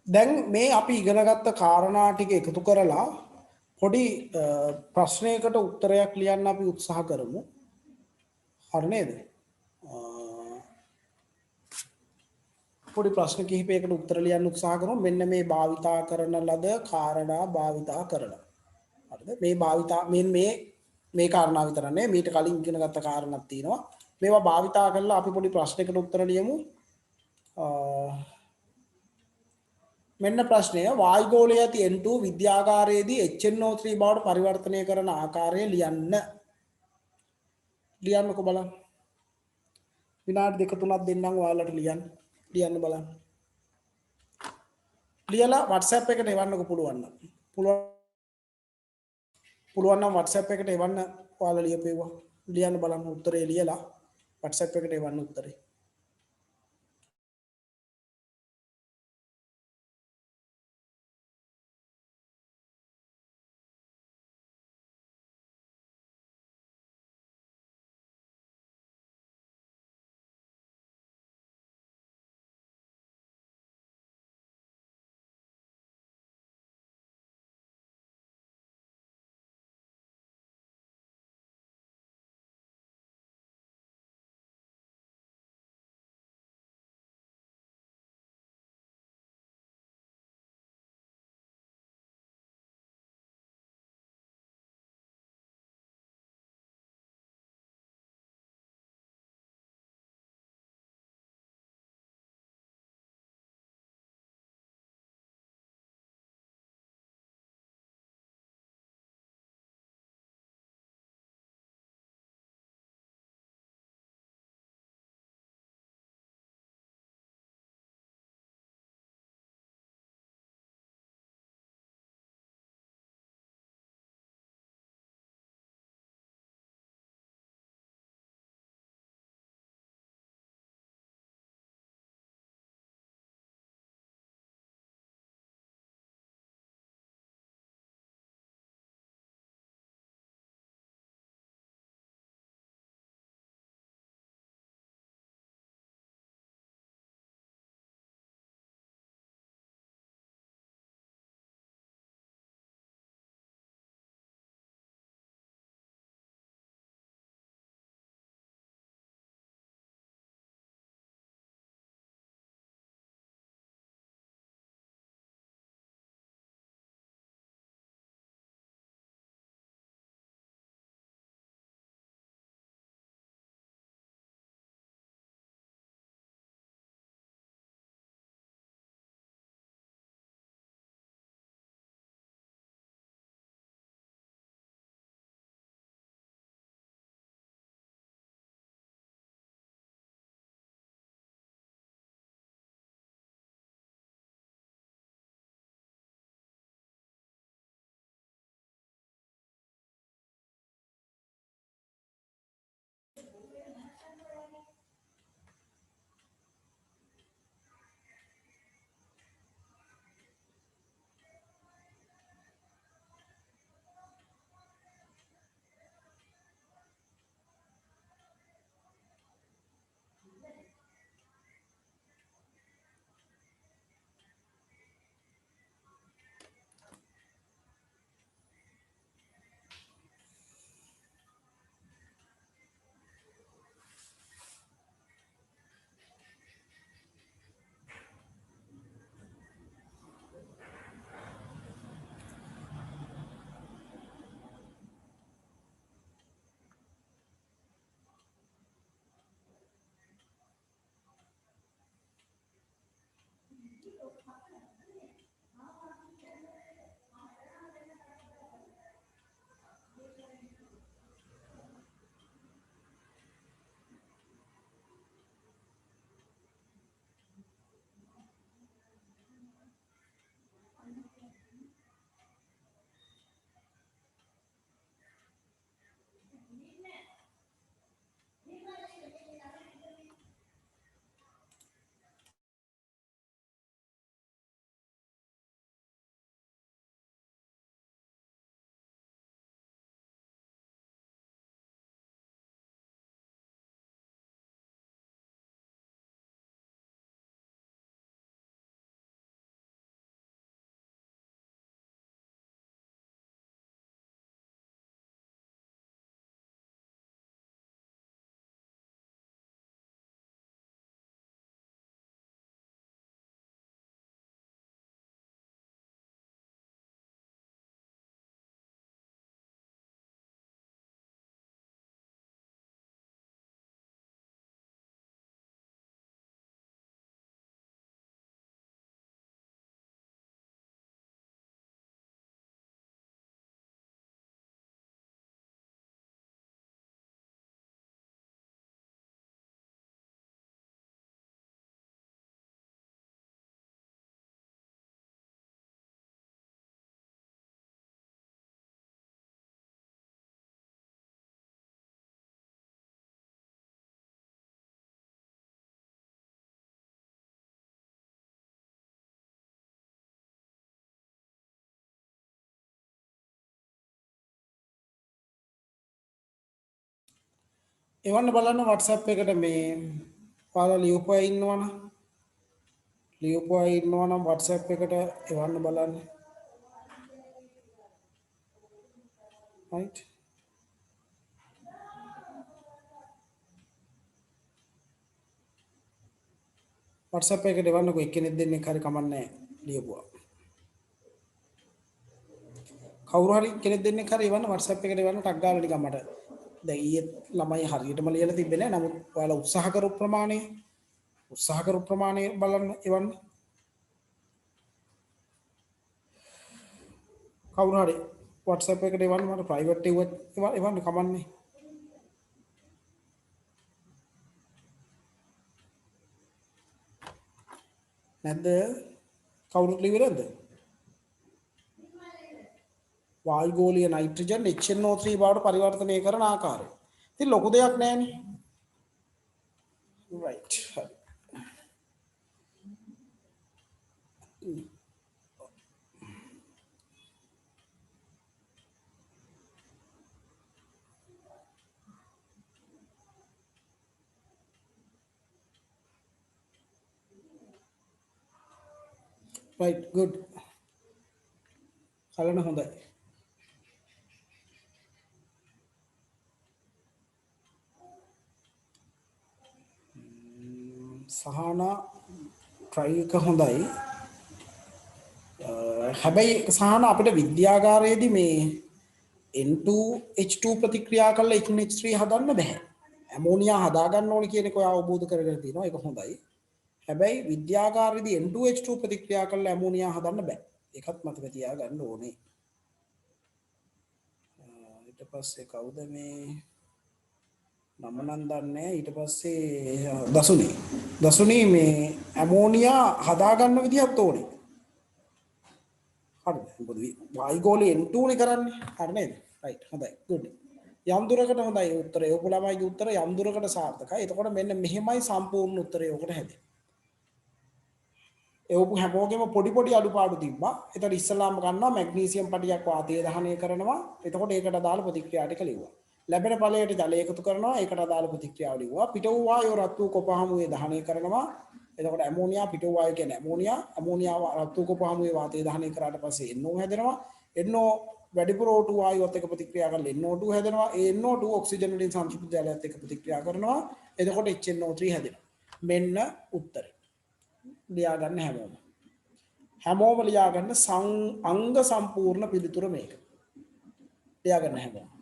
දැන් මේ අපි ඉගෙන ගත්ත කාරණා ටික එකතු කරලා පොඩි ප්‍රශ්නයකට උත්තරයක් ලියන්න අපි උත්සාහ කරමු හරි නේද පොඩි ප්‍රශ්න කිහිපයකට උත්තර ලියන්න උත්සාහ කරමු මෙන්න මේ භාවිතා කරන ලද කාරණා භාවිතා කරලා හරිද මේ භාවිතා මේ කාරණා විතර නෙමෙයි මීට කලින් ඉගෙන ගත්ත කාරණාවක් තියෙනවා මේවා භාවිතා කරලා අපි පොඩි ප්‍රශ්නයකට උත්තර ලියමු මෙන්න ප්‍රශ්නය වායුගෝලයේ ඇති N2 විද්‍යාගාරයේදී HNO3 බවට පරිවර්තනය කරන ආකාරය ලියන්නකෝ බලන්න විනාඩි දෙක තුනක් දෙන්නම් ඔයාලට ලියන්න බලන්න ලියලා WhatsApp එකට එවන්නකෝ පුළුවන් නම් WhatsApp එකට එවන්න ඔයාලා ලියපේවා ලියන්න බලන්න උත්තරේ ලියලා WhatsApp එකට එවන්න උත්තරේ එවන්න බලන්න WhatsApp එකට මේ ඔයාලා ලියපුවා ඉන්නවනම් WhatsApp එකට එවන්න බලන්න. right WhatsApp එකට එවන්නකො එක්කෙනෙක් දෙන්නෙක් හරි කමන්නේ ලියපුවා. කවුරු හරි කෙනෙක් දෙන්නෙක් හරි එවන්න WhatsApp එකට එවන්න ටක් ගාලා නිකන් මට දැන් ඊයේ ළමයි හරියටම ලියලා තිබ්බේ නැහැ. නමුත් ඔයාලා උත්සාහ කරු ප්‍රමාණය බලන්න එවන්න. කවුරු හරි WhatsApp එකට එවන්න මට ප්‍රයිවට් එවන්න කමන්නේ. නැද්ද? කවුරුත් ලියුවේ නැද්ද? වායුගෝලීය නයිට්‍රජන් HNO3 බවට පරිවර්තනය කරන ආකාරය. ඉතින් ලොකු දෙයක් නෑනේ. right right good. කලන හොඳයි. සහන try එක හොඳයි. හැබැයි සහන අපිට විද්‍යාගාරයේදී මේ N2H2 ප්‍රතික්‍රියා කරලා NH3 හදන්න බෑ. ඇමෝනියා හදා ගන්න ඕනේ කියන එක ඔය අවබෝධ කරගෙන තියෙනවා. ඒක හොඳයි. හැබැයි විද්‍යාගාරයේදී N2H2 ප්‍රතික්‍රියා කරලා ඇමෝනියා හදන්න බෑ. ඒකත් මතක තියාගන්න ඕනේ. ඊට පස්සේ කවුද මේ නම නම් දන්නේ ඊට පස්සේ දසුනි මේ ඇමෝනියා හදා ගන්න විදිහක් ඕනේ. හරිද? මොකද වායුගෝලී N2 නේ කරන්නේ. හරි නේද? right හොඳයි good. යම් දුරකට හොඳයි උත්තරය. ඔය ළමයිගේ උත්තර යම් දුරකට සාර්ථකයි. එතකොට මෙන්න මෙහෙමයි සම්පූර්ණ උත්තරය ඔකට හැදෙන්නේ. ඒවපු හැමෝගෙම පොඩි අඩුපාඩු තිබ්බා. එතකොට ඉස්සලාම ගන්නවා මැග්නීසියම් පටියක් වාතය දහනය කරනවා. එතකොට ඒකට අදාළ ප්‍රතික්‍රියා ටික ලිව්වා. ලැබෙන ඵලයට ජලය එකතු කරනවා. ඒකට අදාළ ප්‍රතික්‍රියාව ලිව්වා. පිට වූ වායුව රත් වූ කොපහමුවේ දහනය කරනවා. එතකොට ඇමෝනියා පිට වූ වායුව කියන්නේ ඇමෝනියා රත් වූ කොපහමුවේ වාතය දහනය කරාට පස්සේ NO හැදෙනවා. NO වැඩිපුර O2 වායුවත් එක්ක ප්‍රතික්‍රියා කරලා NO2 හැදෙනවා. ඒ NO2 ඔක්සිජන් වලින් සංතෘප්ත ජලයත් එක්ක ප්‍රතික්‍රියා කරනවා. එතකොට HNO3 හැදෙනවා. මෙන්න උත්තරය. ලියා ගන්න හැමෝම ලියා ගන්න අංග සම්පූර්ණ පිළිතුර මේක. ලියා ගන්න හැමෝම.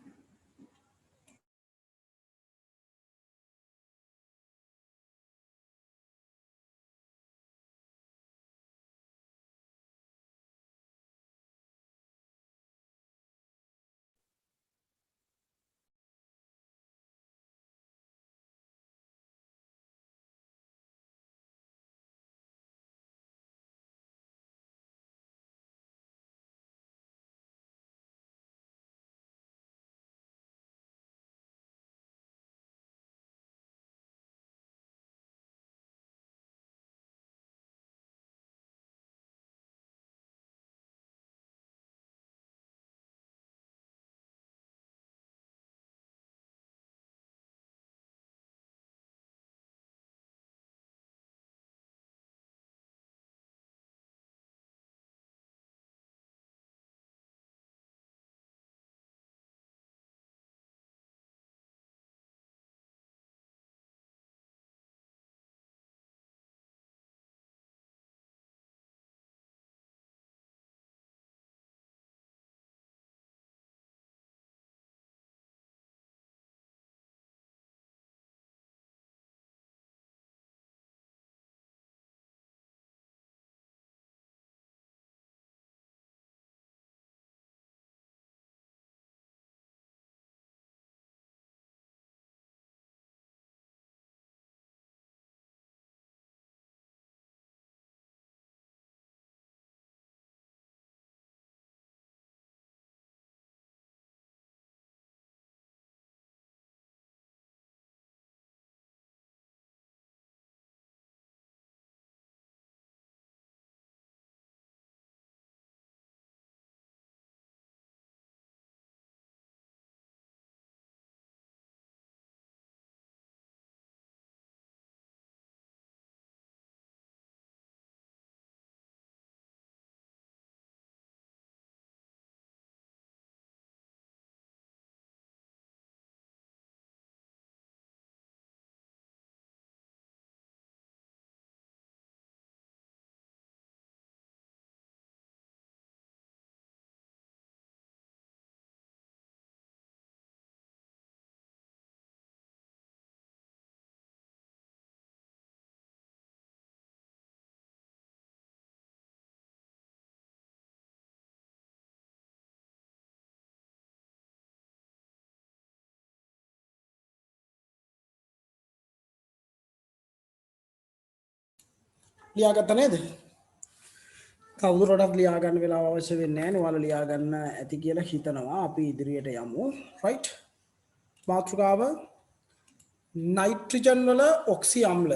ලියාගත්ත නේද? කවුරුරටත් ලියා ගන්න වෙලාව අවශ්‍ය වෙන්නේ නැහැ නේ. ඔයාලා ලියා ගන්න ඇති කියලා හිතනවා. අපි ඉදිරියට යමු. රයිට්. මාතෘකාව නයිට්‍රජන් වල ඔක්සි අම්ල.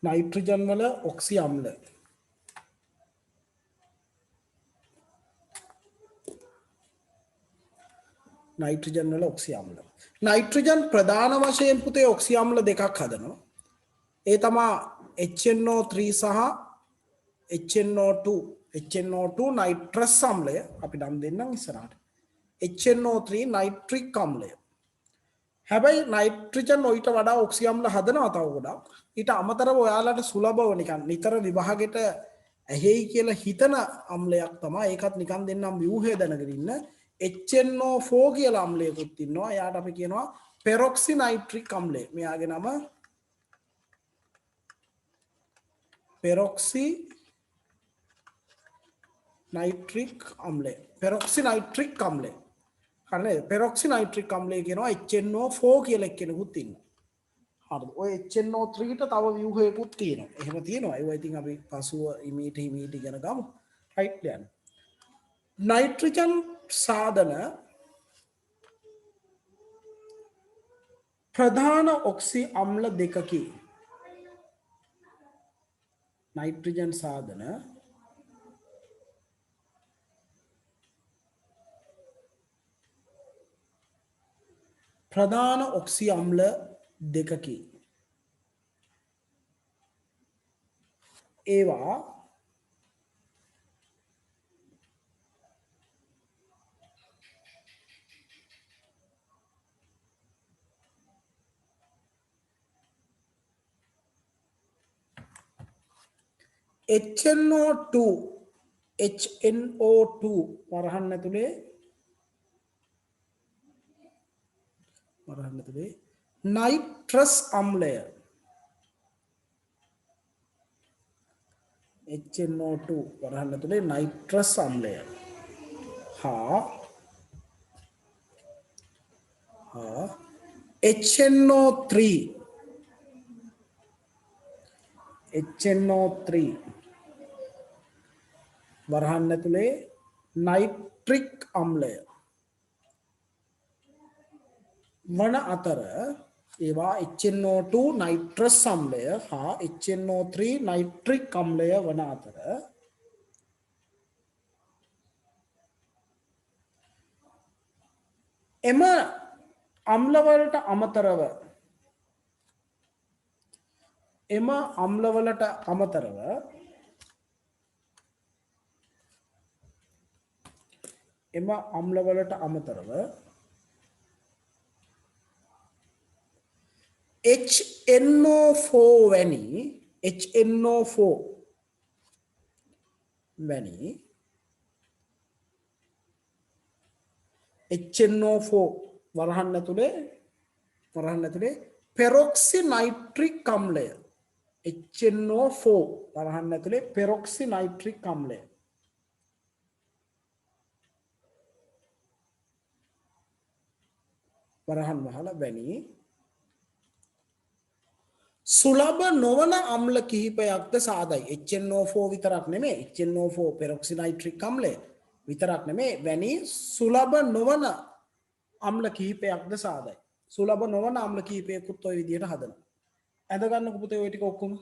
නයිට්‍රජන් වල ඔක්සි අම්ල. නයිට්‍රජන් වල ඔක්සි අම්ල. නයිට්‍රජන් ප්‍රධාන වශයෙන් පුතේ ඔක්සි අම්ල දෙකක් හදනවා. ඒ තමා HNO3 සහ HNO2. HNO2 නයිට්‍රස් අම්ලය අපි නම් දෙන්නම් ඉස්සරහට. HNO3 nitric අම්ලය. හැබැයි නයිට්‍රජන් ඔයිට වඩා ඔක්සි අම්ල හදනවා තව ගොඩක්. ඊට අමතරව ඔයාලට සුලභව නිකන් නිතර විභාගෙට ඇහෙයි කියලා හිතන අම්ලයක් තමයි. ඒකත් නිකන් දෙන්නම් ව්‍යුහය දැනගෙන ඉන්න. HNO4 කියලා අම්ලයකුත් ඉන්නවා. එයාට අපි කියනවා පෙරොක්සි නයිට්‍රික් අම්ලය. මෙයාගේ නම පෙරොක්සි නයිට්‍රික් අම්ලය. පෙරොක්සි නයිට්‍රික් අම්ලය. හරිද? පෙරොක්සි නයිට්‍රික් අම්ලය කියනවා HNO4 කියලා කෙනෙකුත් ඉන්නවා. හරිද? ඔය HNO3 ට තව ව්‍යුහයකුත් තියෙනවා. එහෙම තියෙනවා. ඒවා ඉතින් අපි පසුව ඉමීට ඉගෙන ගමු. රයිට් යන්න. නයිට්‍රජන් සාධන ප්‍රධාන ඔක්සි අම්ල දෙකකි. නයිට්‍රජන් සාධන ප්‍රධාන ඔක්සි අම්ල දෙකකි. ඒවා HNO2 වරහන් ඇතුලේ නයිට්‍රස් අම්ලය HNO2 වරහන් ඇතුලේ නයිට්‍රස් අම්ලය හා HNO3 වරහන් ඇතුලේ නයිට්‍රික් අම්ලය වන අතර ඒවා HNO2 නයිට්‍රස් අම්ලය හා HNO3 නයිට්‍රික් අම්ලය වන අතර එම අම්ලවලට අමතරව HNO4 වරහන් ඇතුලේ පෙරොක්සි නයිට්‍රික් අම්ලය HNO4 වරහන් ඇතුලේ පෙරොක්සි නයිට්‍රික් අම්ලය වරහන් වහල වැනි සුලභ නොවන අම්ල කිහිපයක්ද සාදයි. HNO4 විතරක් නෙමෙයි. HNO4 පෙරොක්සි නයිට්‍රික් අම්ලය විතරක් නෙමෙයි වැනි සුලභ නොවන අම්ල කිහිපයක්ද සාදයි. සුලභ නොවන අම්ල කිහිපයකුත් ඔය විදිහට හදනවා. ඇඳ ගන්නකො පුතේ ඔය ටික ඔක්කොම.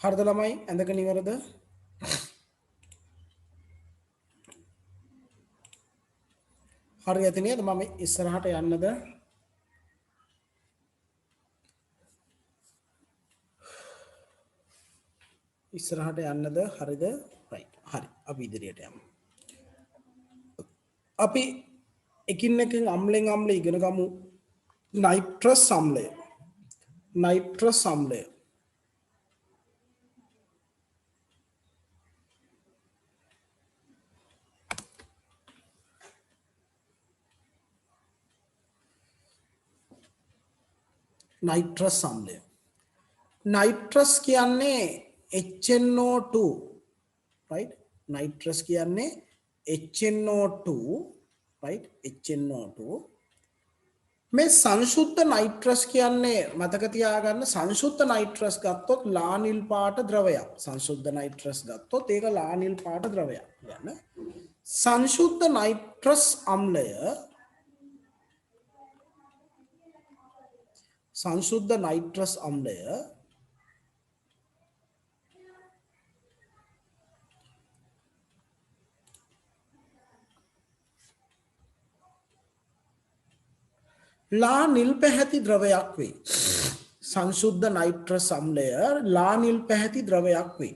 හරිද ළමයි ඇඳගෙන ඉවරද හරි ඇති නේද මම ඉස්සරහට යන්නද ඉස්සරහට යන්නද හරිද රයිට් හරි අපි ඉදිරියට යමු අපි එකින් එකින් අම්ලෙන් අම්ල ඉගෙන ගමු නයිට්‍රස් අම්ලය නයිට්‍රස් අම්ලය නයිට්‍රස් අම්ලය නයිට්‍රස් කියන්නේ HNO2 right නයිට්‍රස් කියන්නේ HNO2 right HNO2 මේ සංශුද්ධ නයිට්‍රස් කියන්නේ මතක තියාගන්න සංශුද්ධ නයිට්‍රස් ගත්තොත් ලා නිල් පාට ද්‍රවයක් සංශුද්ධ නයිට්‍රස් ගත්තොත් ඒක ලා නිල් පාට ද්‍රවයක් යන සංශුද්ධ නයිට්‍රස් අම්ලය සංශුද්ධ නයිට්‍රස් අම්ලය ලා නිල් පැහැති ද්‍රවයක් වේ සංශුද්ධ නයිට්‍රස් අම්ලය ලා නිල් පැහැති ද්‍රවයක් වේ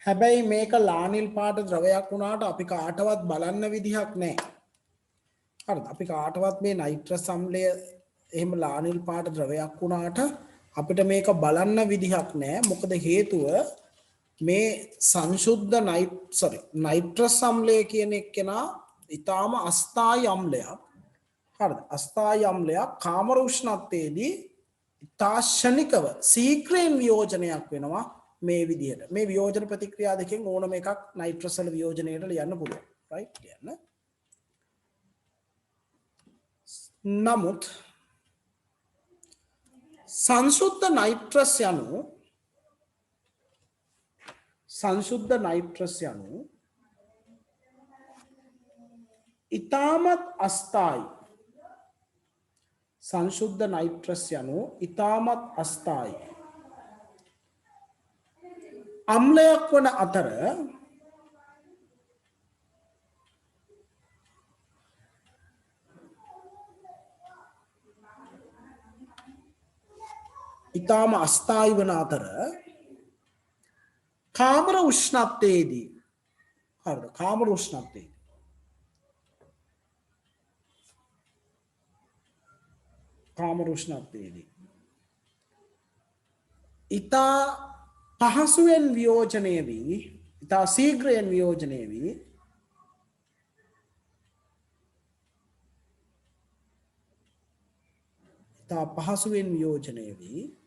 හැබැයි මේක ලා නිල් පාට ද්‍රවයක් වුණාට අපි කාටවත් බලන්න විදිහක් නැහැ හරිද අපි කාටවත් මේ නයිට්‍රස් අම්ලය එහෙම ලා නිල් පාට ද්‍රවයක් වුණාට අපිට මේක බලන්න විදිහක් නැහැ මොකද හේතුව මේ සංශුද්ධ නයිට්‍රස් අම්ලය කියන එක්කෙනා ඊටාම අස්ථායි අම්ලයක් හරිද අස්ථායි අම්ලයක් කාමර උෂ්ණත්වයේදී තාක්ෂණිකව ශීඝ්‍රයෙන් වියෝජනයක් වෙනවා මේ විදිහට මේ වියෝජන ප්‍රතික්‍රියා දෙකෙන් ඕනම එකක් නයිට්‍රස් වල වියෝජනයට ලියන්න පුළුවන් රයිට් කියන්න නමුත් සංශුද්ධ නයිට්‍රස් යනු ඉතාමත් අස්ථායි සංශුද්ධ නයිට්‍රස් යනු ඉතාමත් අස්ථායි අම්ලයක් වන අතර ඉතාම අස්ථායි වන අතර කාමර උෂ්ණත්වයේදී හරිද කාමර උෂ්ණත්වයේදී කාමර උෂ්ණත්වයේදී ඉතා පහසුවෙන් වියෝජනය වී ඉතා ශීඝ්‍රයෙන් වියෝජනය වී ඉතා පහසුවෙන් වියෝජනය වී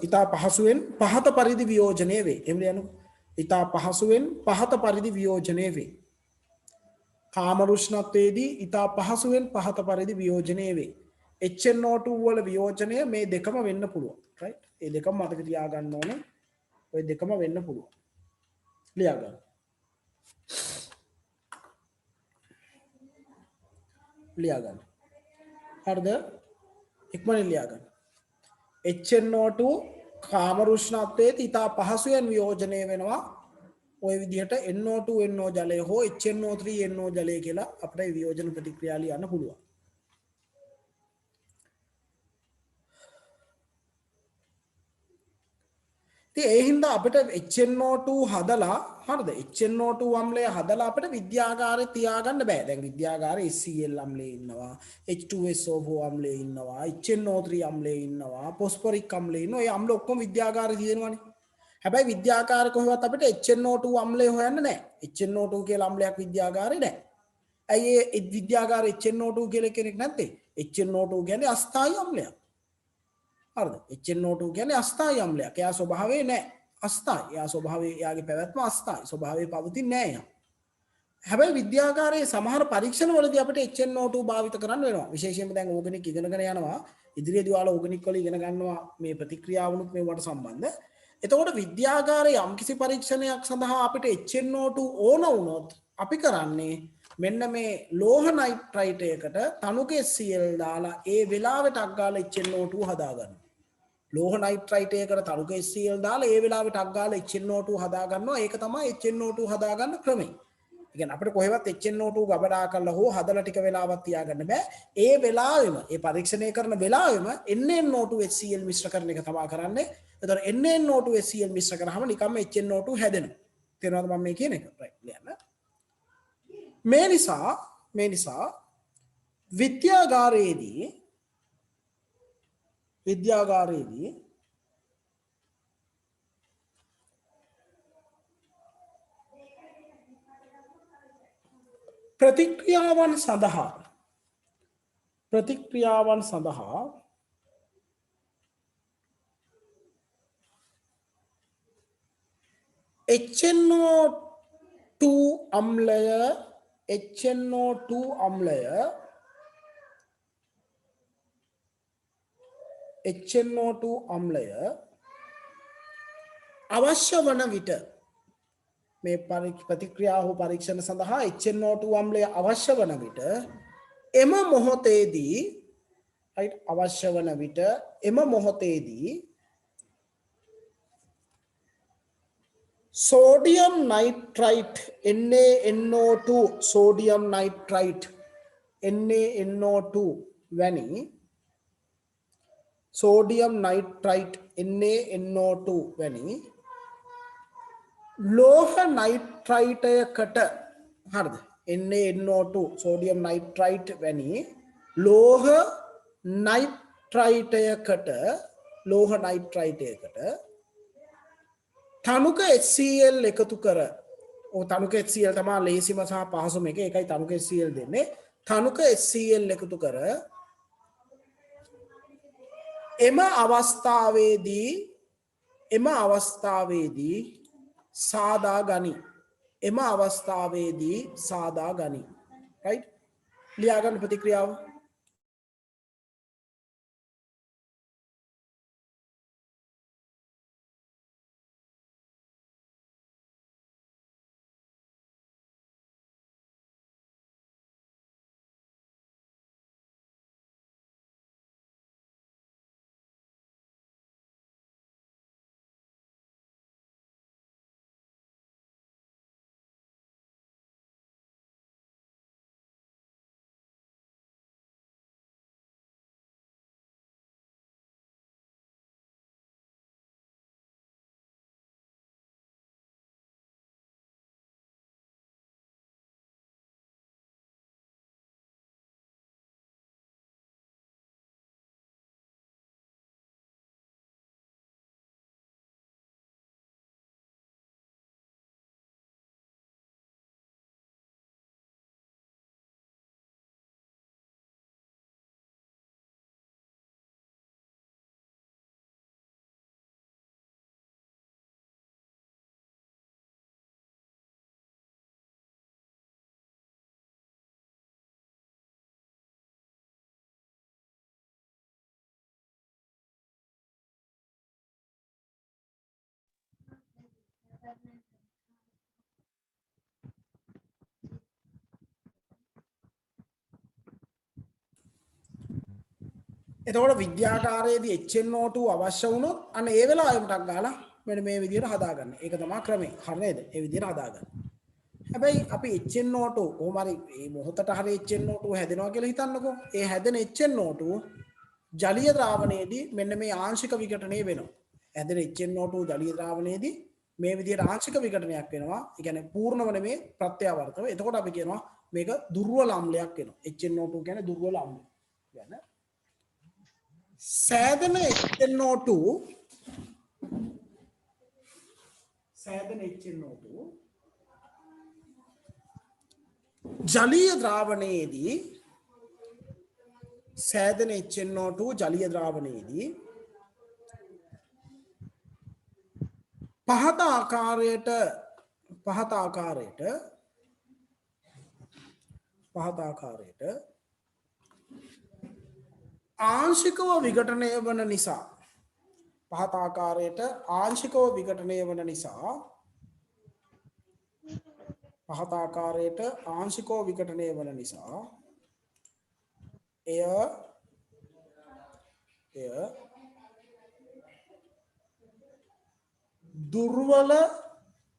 ඉතා පහසුවෙන් පහත පරිදි වියෝජනය වේ එහෙම ලියන්නකො ඉතා පහසුවෙන් පහත පරිදි වියෝජනය වේ කාමර උෂ්ණත්වයේදී ඉතා පහසුවෙන් පහත පරිදි වියෝජනය වේ HNO2 වල වියෝජනය මේ දෙකම වෙන්න පුළුවන් right ඒ දෙකම මතක තියාගන්න ඕනේ ඔය දෙකම වෙන්න පුළුවන් ලියා ගන්න හරිද ඉක්මනින් ලියා ගන්න HNO2 කාමර උෂ්ණත්වයේදී ඉතා පහසුවෙන් වියෝජනය වෙනවා ඔය විදිහට NO2 NO ජලය හෝ HNO3 NO ජලය කියලා අපිට වියෝජන ප්‍රතික්‍රියා ලියන්න පුළුවන්. ඉතින් ඒ හින්දා අපිට HNO2 හදලා හරිද HNO2 අම්ලය හදලා අපිට විද්‍යාගාරේ තියාගන්න බෑ. දැන් විද්‍යාගාරේ HCl අම්ලය ඉන්නවා, H2SO4 අම්ලය ඉන්නවා, HNO3 අම්ලය ඉන්නවා, phosphoric අම්ලය ඉන්නවා. ඒ අම්ල ඔක්කොම විද්‍යාගාරේ තියෙනවානේ. හැබැයි විද්‍යාගාර කොහෙවත් අපිට HNO2 අම්ලය හොයන්න නැහැ. HNO2 කියලා අම්ලයක් විද්‍යාගාරේ නැහැ. ඇයි ඒ විද්‍යාගාර HNO2 කියලා කෙනෙක් නැත්තේ? HNO2 කියන්නේ අස්ථායි අම්ලයක්. හරිද? HNO2 කියන්නේ අස්ථායි අම්ලයක්. එයා ස්වභාවයේ නැහැ. අස්ථායි. එයා ස්වභාවයේ එයාගේ පැවැත්ම අස්ථායි. ස්වභාවයේ පවතින්නේ නැහැ එයා. හැබැයි විද්‍යාගාරයේ සමහර පරීක්ෂණවලදී අපිට HNO2 භාවිත කරන්න වෙනවා. විශේෂයෙන්ම දැන් ඕගනික් ඉගෙනගෙන යනවා. ඉදිරියේදී ඔයාලා ඕගනික් වල ඉගෙන ගන්නවා මේ ප්‍රතික්‍රියාවනුත් මේවට සම්බන්ධ. එතකොට විද්‍යාගාරයේ යම්කිසි පරීක්ෂණයක් සඳහා අපිට HNO2 ඕන වුණොත් අපි කරන්නේ මෙන්න මේ ලෝහ නයිට්‍රයිට් එකකට තනුක HCl දාලා ඒ වෙලාවට අක් ගාලා HNO2 හදා ගන්නවා. ලෝහ නයිට්‍රයිට් එකකට තනුක HCl දාලා ඒ වෙලාවට අක් ගාලා HNO2 හදා ගන්නවා. ඒක තමයි HNO2 හදා ගන්න ක්‍රමය. ඒ කියන්නේ අපිට කොහෙවත් HNO2 ගබඩා කරලා හෝ හදලා ටික වෙලාවක් තියාගන්න බෑ. ඒ වෙලාවෙම ඒ පරීක්ෂණය කරන වෙලාවෙම NaNO2 HCl මිශ්‍ර කරන එක තමයි කරන්නේ. එතකොට NaNO2 HCl මිශ්‍ර කරාම නිකම්ම HNO2 හැදෙනවා. තේරෙනවද මම මේ කියන එක? රයිට් ලියන්න. මේ නිසා විද්‍යාගාරයේදී ප්‍රතික්‍රියාවන් සඳහා HNO2 අම්ලය අවශ්‍ය වන විට මේ ප්‍රතික්‍රියා හෝ පරීක්ෂණ සඳහා HNO2 අම්ලය අවශ්‍ය වන විට එම මොහොතේදී sodium nitrite NaNO2 sodium nitrite NaNO2 වැනි ලෝහ නයිට්‍රයිටයකට හරිද NaNO2 sodium nitrite වැනි ලෝහ නයිට්‍රයිටයකට තනුක HCl එකතු කර තනුක HCl තමයි ලේසිම සහ පහසුම එක. ඒකයි තනුක HCl දෙන්නේ. තනුක HCl එකතු කර එම අවස්ථාවේදී සාදා ගනි. right ලියා ගන්න ප්‍රතික්‍රියාව. එතකොට විද්‍යාකාරයේදී HNO2 අවශ්‍ය වුණොත් අන්න ඒ වෙලාවෙම ටක් ගාලා මෙන්න මේ විදිහට හදාගන්න. ඒක තමයි ක්‍රමය. හරි නේද? ඒ විදිහට හදාගන්න. හැබැයි අපි HNO2 කොහොම හරි මේ මොහොතට හරි HNO2 හැදෙනවා කියලා හිතන්නකෝ. ඒ හැදෙන HNO2 ජලීය ද්‍රාවණයේදී මෙන්න මේ ආංශික විඝටනය වෙනවා. හැදෙන HNO2 ජලීය ද්‍රාවණයේදී මේ විදිහට ආංශික විඝටනයක් වෙනවා. ඒ කියන්නේ පූර්ණව නෙමේ ප්‍රත්‍යාවර්තව. එතකොට අපි කියනවා මේක දුර්වල අම්ලයක් වෙනවා. HNO2 කියන්නේ දුර්වල අම්ලය. කියන්නේ සෑදන HNO2 ජලීය ද්‍රාවණයේදී පහත ආකාරයට ආංශිකව විඝටනය වන නිසා පහත ආකාරයට ආංශිකව විකටණය වන නිසා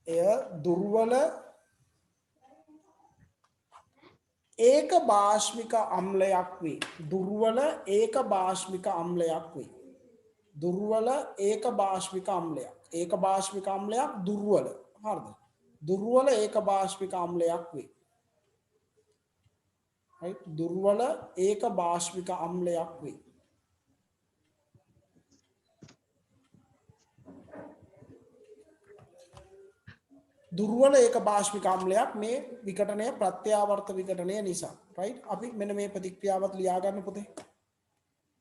එය දුර්වල ඒක භාෂ්මික අම්ලයක් වේ. දුර්වල ඒක භාෂ්මික අම්ලයක් වේ. දුර්වල ඒක භාෂ්මික අම්ලයක්. ඒක භාෂ්මික අම්ලයක් දුර්වල. හරිද? දුර්වල ඒක භාෂ්මික අම්ලයක් වේ. right? දුර්වල ඒක භාෂ්මික අම්ලයක් වේ. දුර්වල ඒක භාෂ්මික අම්ලයක් මේ විකටනය ප්‍රත්‍යාවර්ත විකටනය නිසා. right? අපි මෙන්න මේ ප්‍රතික්‍රියාවත් ලියා ගන්න පුතේ.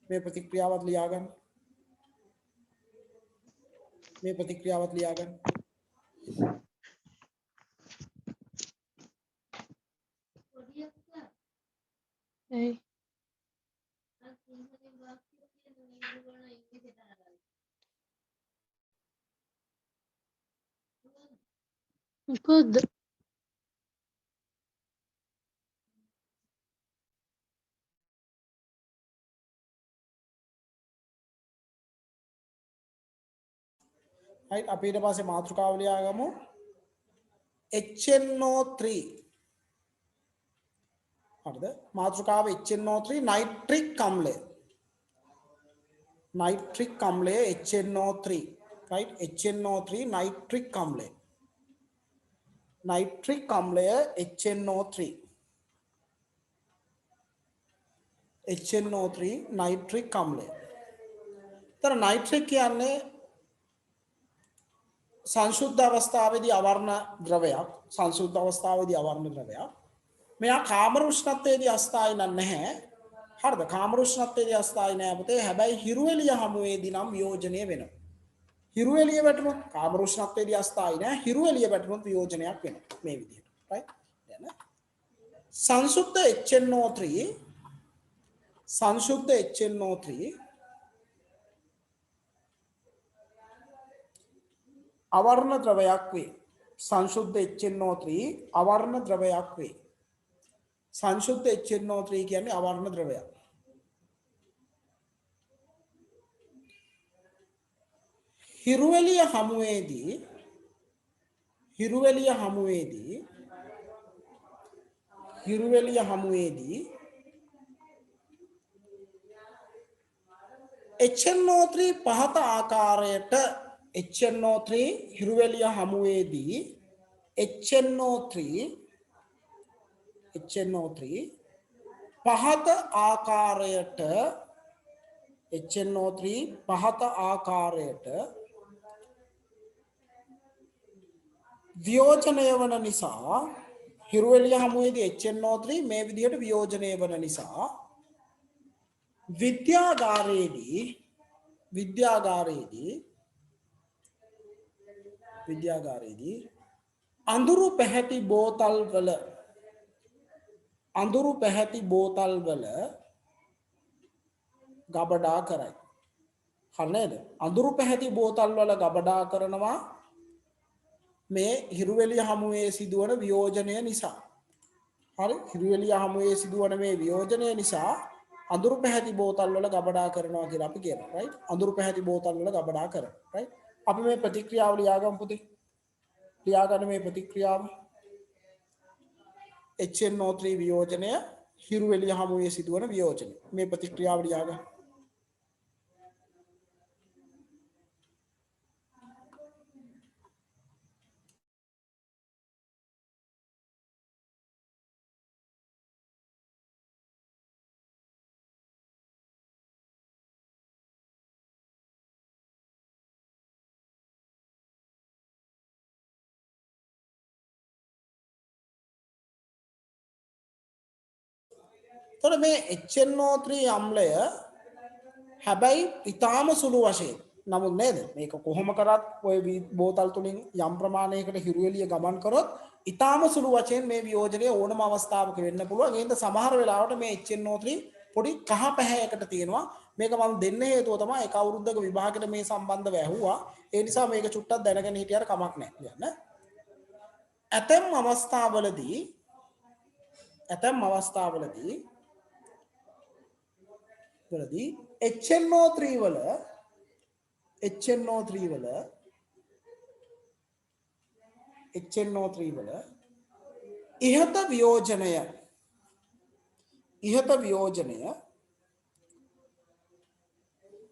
මේ ප්‍රතික්‍රියාවත් ලියා ගන්න. මේ ප්‍රතික්‍රියාවත් ලියා ගන්න. Good. right? අපි ඊට පස්සේ මාතෘකාව ලියා ගමු. HNO3 හරිද? මාතෘකාව HNO3 නයිට්‍රික් අම්ලය. නයිට්‍රික් අම්ලය HNO3 right? HNO3 නයිට්‍රික් අම්ලය. නයිට්‍රික් අම්ලය HNO3. HNO3 නයිට්‍රික් අම්ලය. තර නයිට්‍රික් කියන්නේ සංශුද්ධ අවස්ථාවේදී අවර්ණ ද්‍රවයක්. සංශුද්ධ අවස්ථාවේදී අවර්ණ ද්‍රවයක්. මෙයා කාමර උෂ්ණත්වයේදී අස්ථායි නැහැ. හරිද? කාමර උෂ්ණත්වයේදී අස්ථායි නැහැ පුතේ. හැබැයි හිරු එළිය හමුවේදී නම් වියෝජනය වෙනවා. හිරු එළිය වැටුනොත් කාමර උෂ්ණත්වයේදී අස්ථායි නැහැ. හිරු එළිය වැටුනොත් වියෝජනයක් වෙනවා. මේ විදිහට. right? දැන් සංශුද්ධ HNO3 අවර්ණ ද්‍රවයක් වේ. සංශුද්ධ HNO3 අවර්ණ ද්‍රවයක් වේ. සංශුද්ධ HNO3 කියන්නේ අවර්ණ ද්‍රවයක්. හිරු එළිය හමුවේදී HNO3 පහත ආකාරයට HNO3 හිරු එළිය හමුවේදී HNO3 පහත ආකාරයට HNO3 පහත ආකාරයට වියෝජනය වන නිසා හිරු එළිය හමුවේදී HNO3 මේ විදිහට වියෝජනය වන නිසා විද්‍යාගාරයේදී අඳුරු පැහැති බෝතල් වල ගබඩා කරයි. හරි නේද? අඳුරු පැහැති බෝතල් වල ගබඩා කරනවා මේ හිරු එළිය හමුවේ සිදුවන වියෝජනය නිසා. හරි? හිරු එළිය හමුවේ සිදුවන මේ වියෝජනය නිසා අඳුරු පැහැති බෝතල් වල ගබඩා කරනවා කියලා අපි කියනවා. right? අඳුරු පැහැති බෝතල් වල ගබඩා කරනවා. right? අපි මේ ප්‍රතික්‍රියාව ලියාගමු පුතේ. ලියාගන්න මේ ප්‍රතික්‍රියාව. HNO3 වියෝජනය හිරු එළිය හමුවේ සිදුවන වියෝජනය. මේ ප්‍රතික්‍රියාව ලියාගන්න. තොර මේ HNO3 අම්ලය හැබැයි ඊටාම සුළු වශයෙන් නමුත් නේද මේක කොහොම කරත් ඔය බෝතල් තුලින් යම් ප්‍රමාණයකට හිරු එළිය ගමන් කරොත් ඊටාම සුළු වශයෙන් මේ වියෝජනය ඕනම අවස්ථාවක වෙන්න පුළුවන්. ඒ හින්දා සමහර වෙලාවට මේ HNO3 පොඩි කහ පැහැයකට තියෙනවා. මේක මම දෙන්න හේතුව තමයි එක අවුරුද්දක විභාගෙට මේ සම්බන්ධව ඇහුවා. ඒ නිසා මේක චුට්ටක් දැනගෙන හිටියට කමක් නැහැ. ඇතැම් අවස්ථාවලදී වලදී HNO3 වල ඉහත වියෝජනය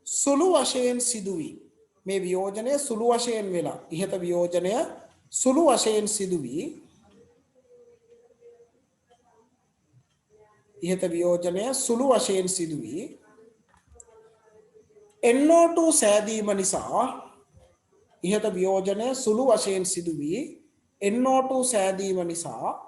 සුළු වශයෙන් සිදුවී මේ වියෝජනය සුළු වශයෙන් වෙලා ඉහත වියෝජනය සුළු වශයෙන් සිදුවී NO2 සෑදීම නිසා ඉහත වියෝජනය සුළු වශයෙන් සිදුවී NO2 සෑදීම නිසා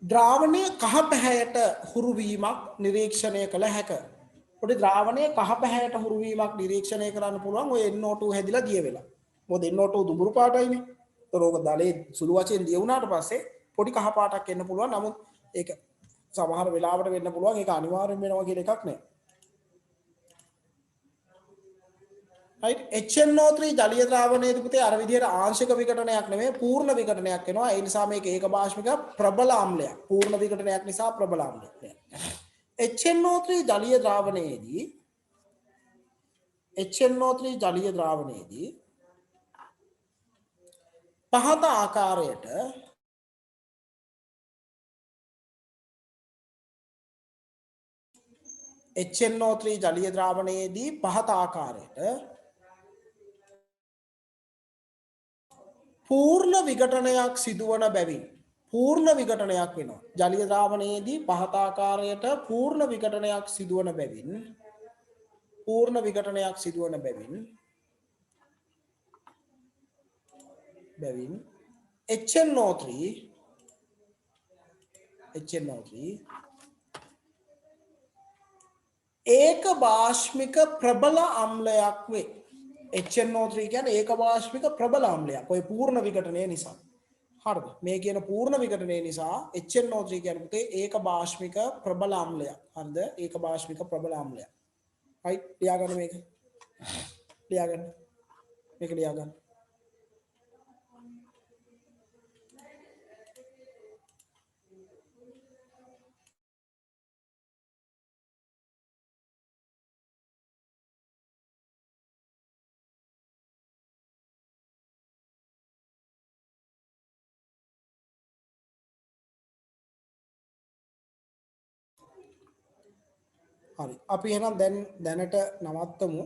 ද්‍රාවණය කහ පැහැයට හුරු වීමක් නිරීක්ෂණය කළ හැක. පොඩි ද්‍රාවණය කහ පැහැයට හුරු වීමක් නිරීක්ෂණය කරන්න පුළුවන් ඔය NO2 හැදිලා දිය වෙලා. මොකද NO2 දුඹුරු පාටයිනේ. ඒතර ඕක දලේ සුළු වශයෙන් දිය වුණාට පස්සේ පොඩි කහ පාටක් එන්න පුළුවන්. නමුත් ඒක සමහර වෙලාවට වෙන්න පුළුවන්. ඒක අනිවාර්යෙන් වෙනවා කියන එකක් නෑ. right HNO3 ජලීය ද්‍රාවණයේදී පුතේ අර විදිහට ආංශික විඝටනයක් නෙමෙයි පූර්ණ විඝටනයක් වෙනවා. ඒ නිසා මේක ඒකභාෂ්මික ප්‍රබල ආම්ලයක්. පූර්ණ විඝටනයක් නිසා ප්‍රබල ආම්ලයක්. HNO3 ජලීය ද්‍රාවණයේදී පහත ආකාරයට HNO3 ජලීය ද්‍රාවණයේදී පහත ආකාරයට පූර්ණ විඝටනයක් සිදුවන බැවින් පූර්ණ විඝටනයක් වෙනවා. ජලීය ද්‍රාවණයේදී පහත ආකාරයට පූර්ණ විඝටනයක් සිදුවන බැවින් HNO3 ඒක භාෂ්මික ප්‍රබල අම්ලයක් වේ. HNO3 කියන්නේ ඒක භාෂ්මික ප්‍රබල අම්ලයක්. ඔය පූර්ණ විඝටනය නිසා. හරිද? මේ කියන පූර්ණ විඝටනය නිසා HNO3 කියන්නේ පුතේ ඒක භාෂ්මික ප්‍රබල අම්ලයක්. හරිද? ඒක භාෂ්මික ප්‍රබල අම්ලයක්. right ලියාගන්න මේක. ලියාගන්න. මේක ලියාගන්න. හරි අපි එහෙනම් දැනට නවත්තමු.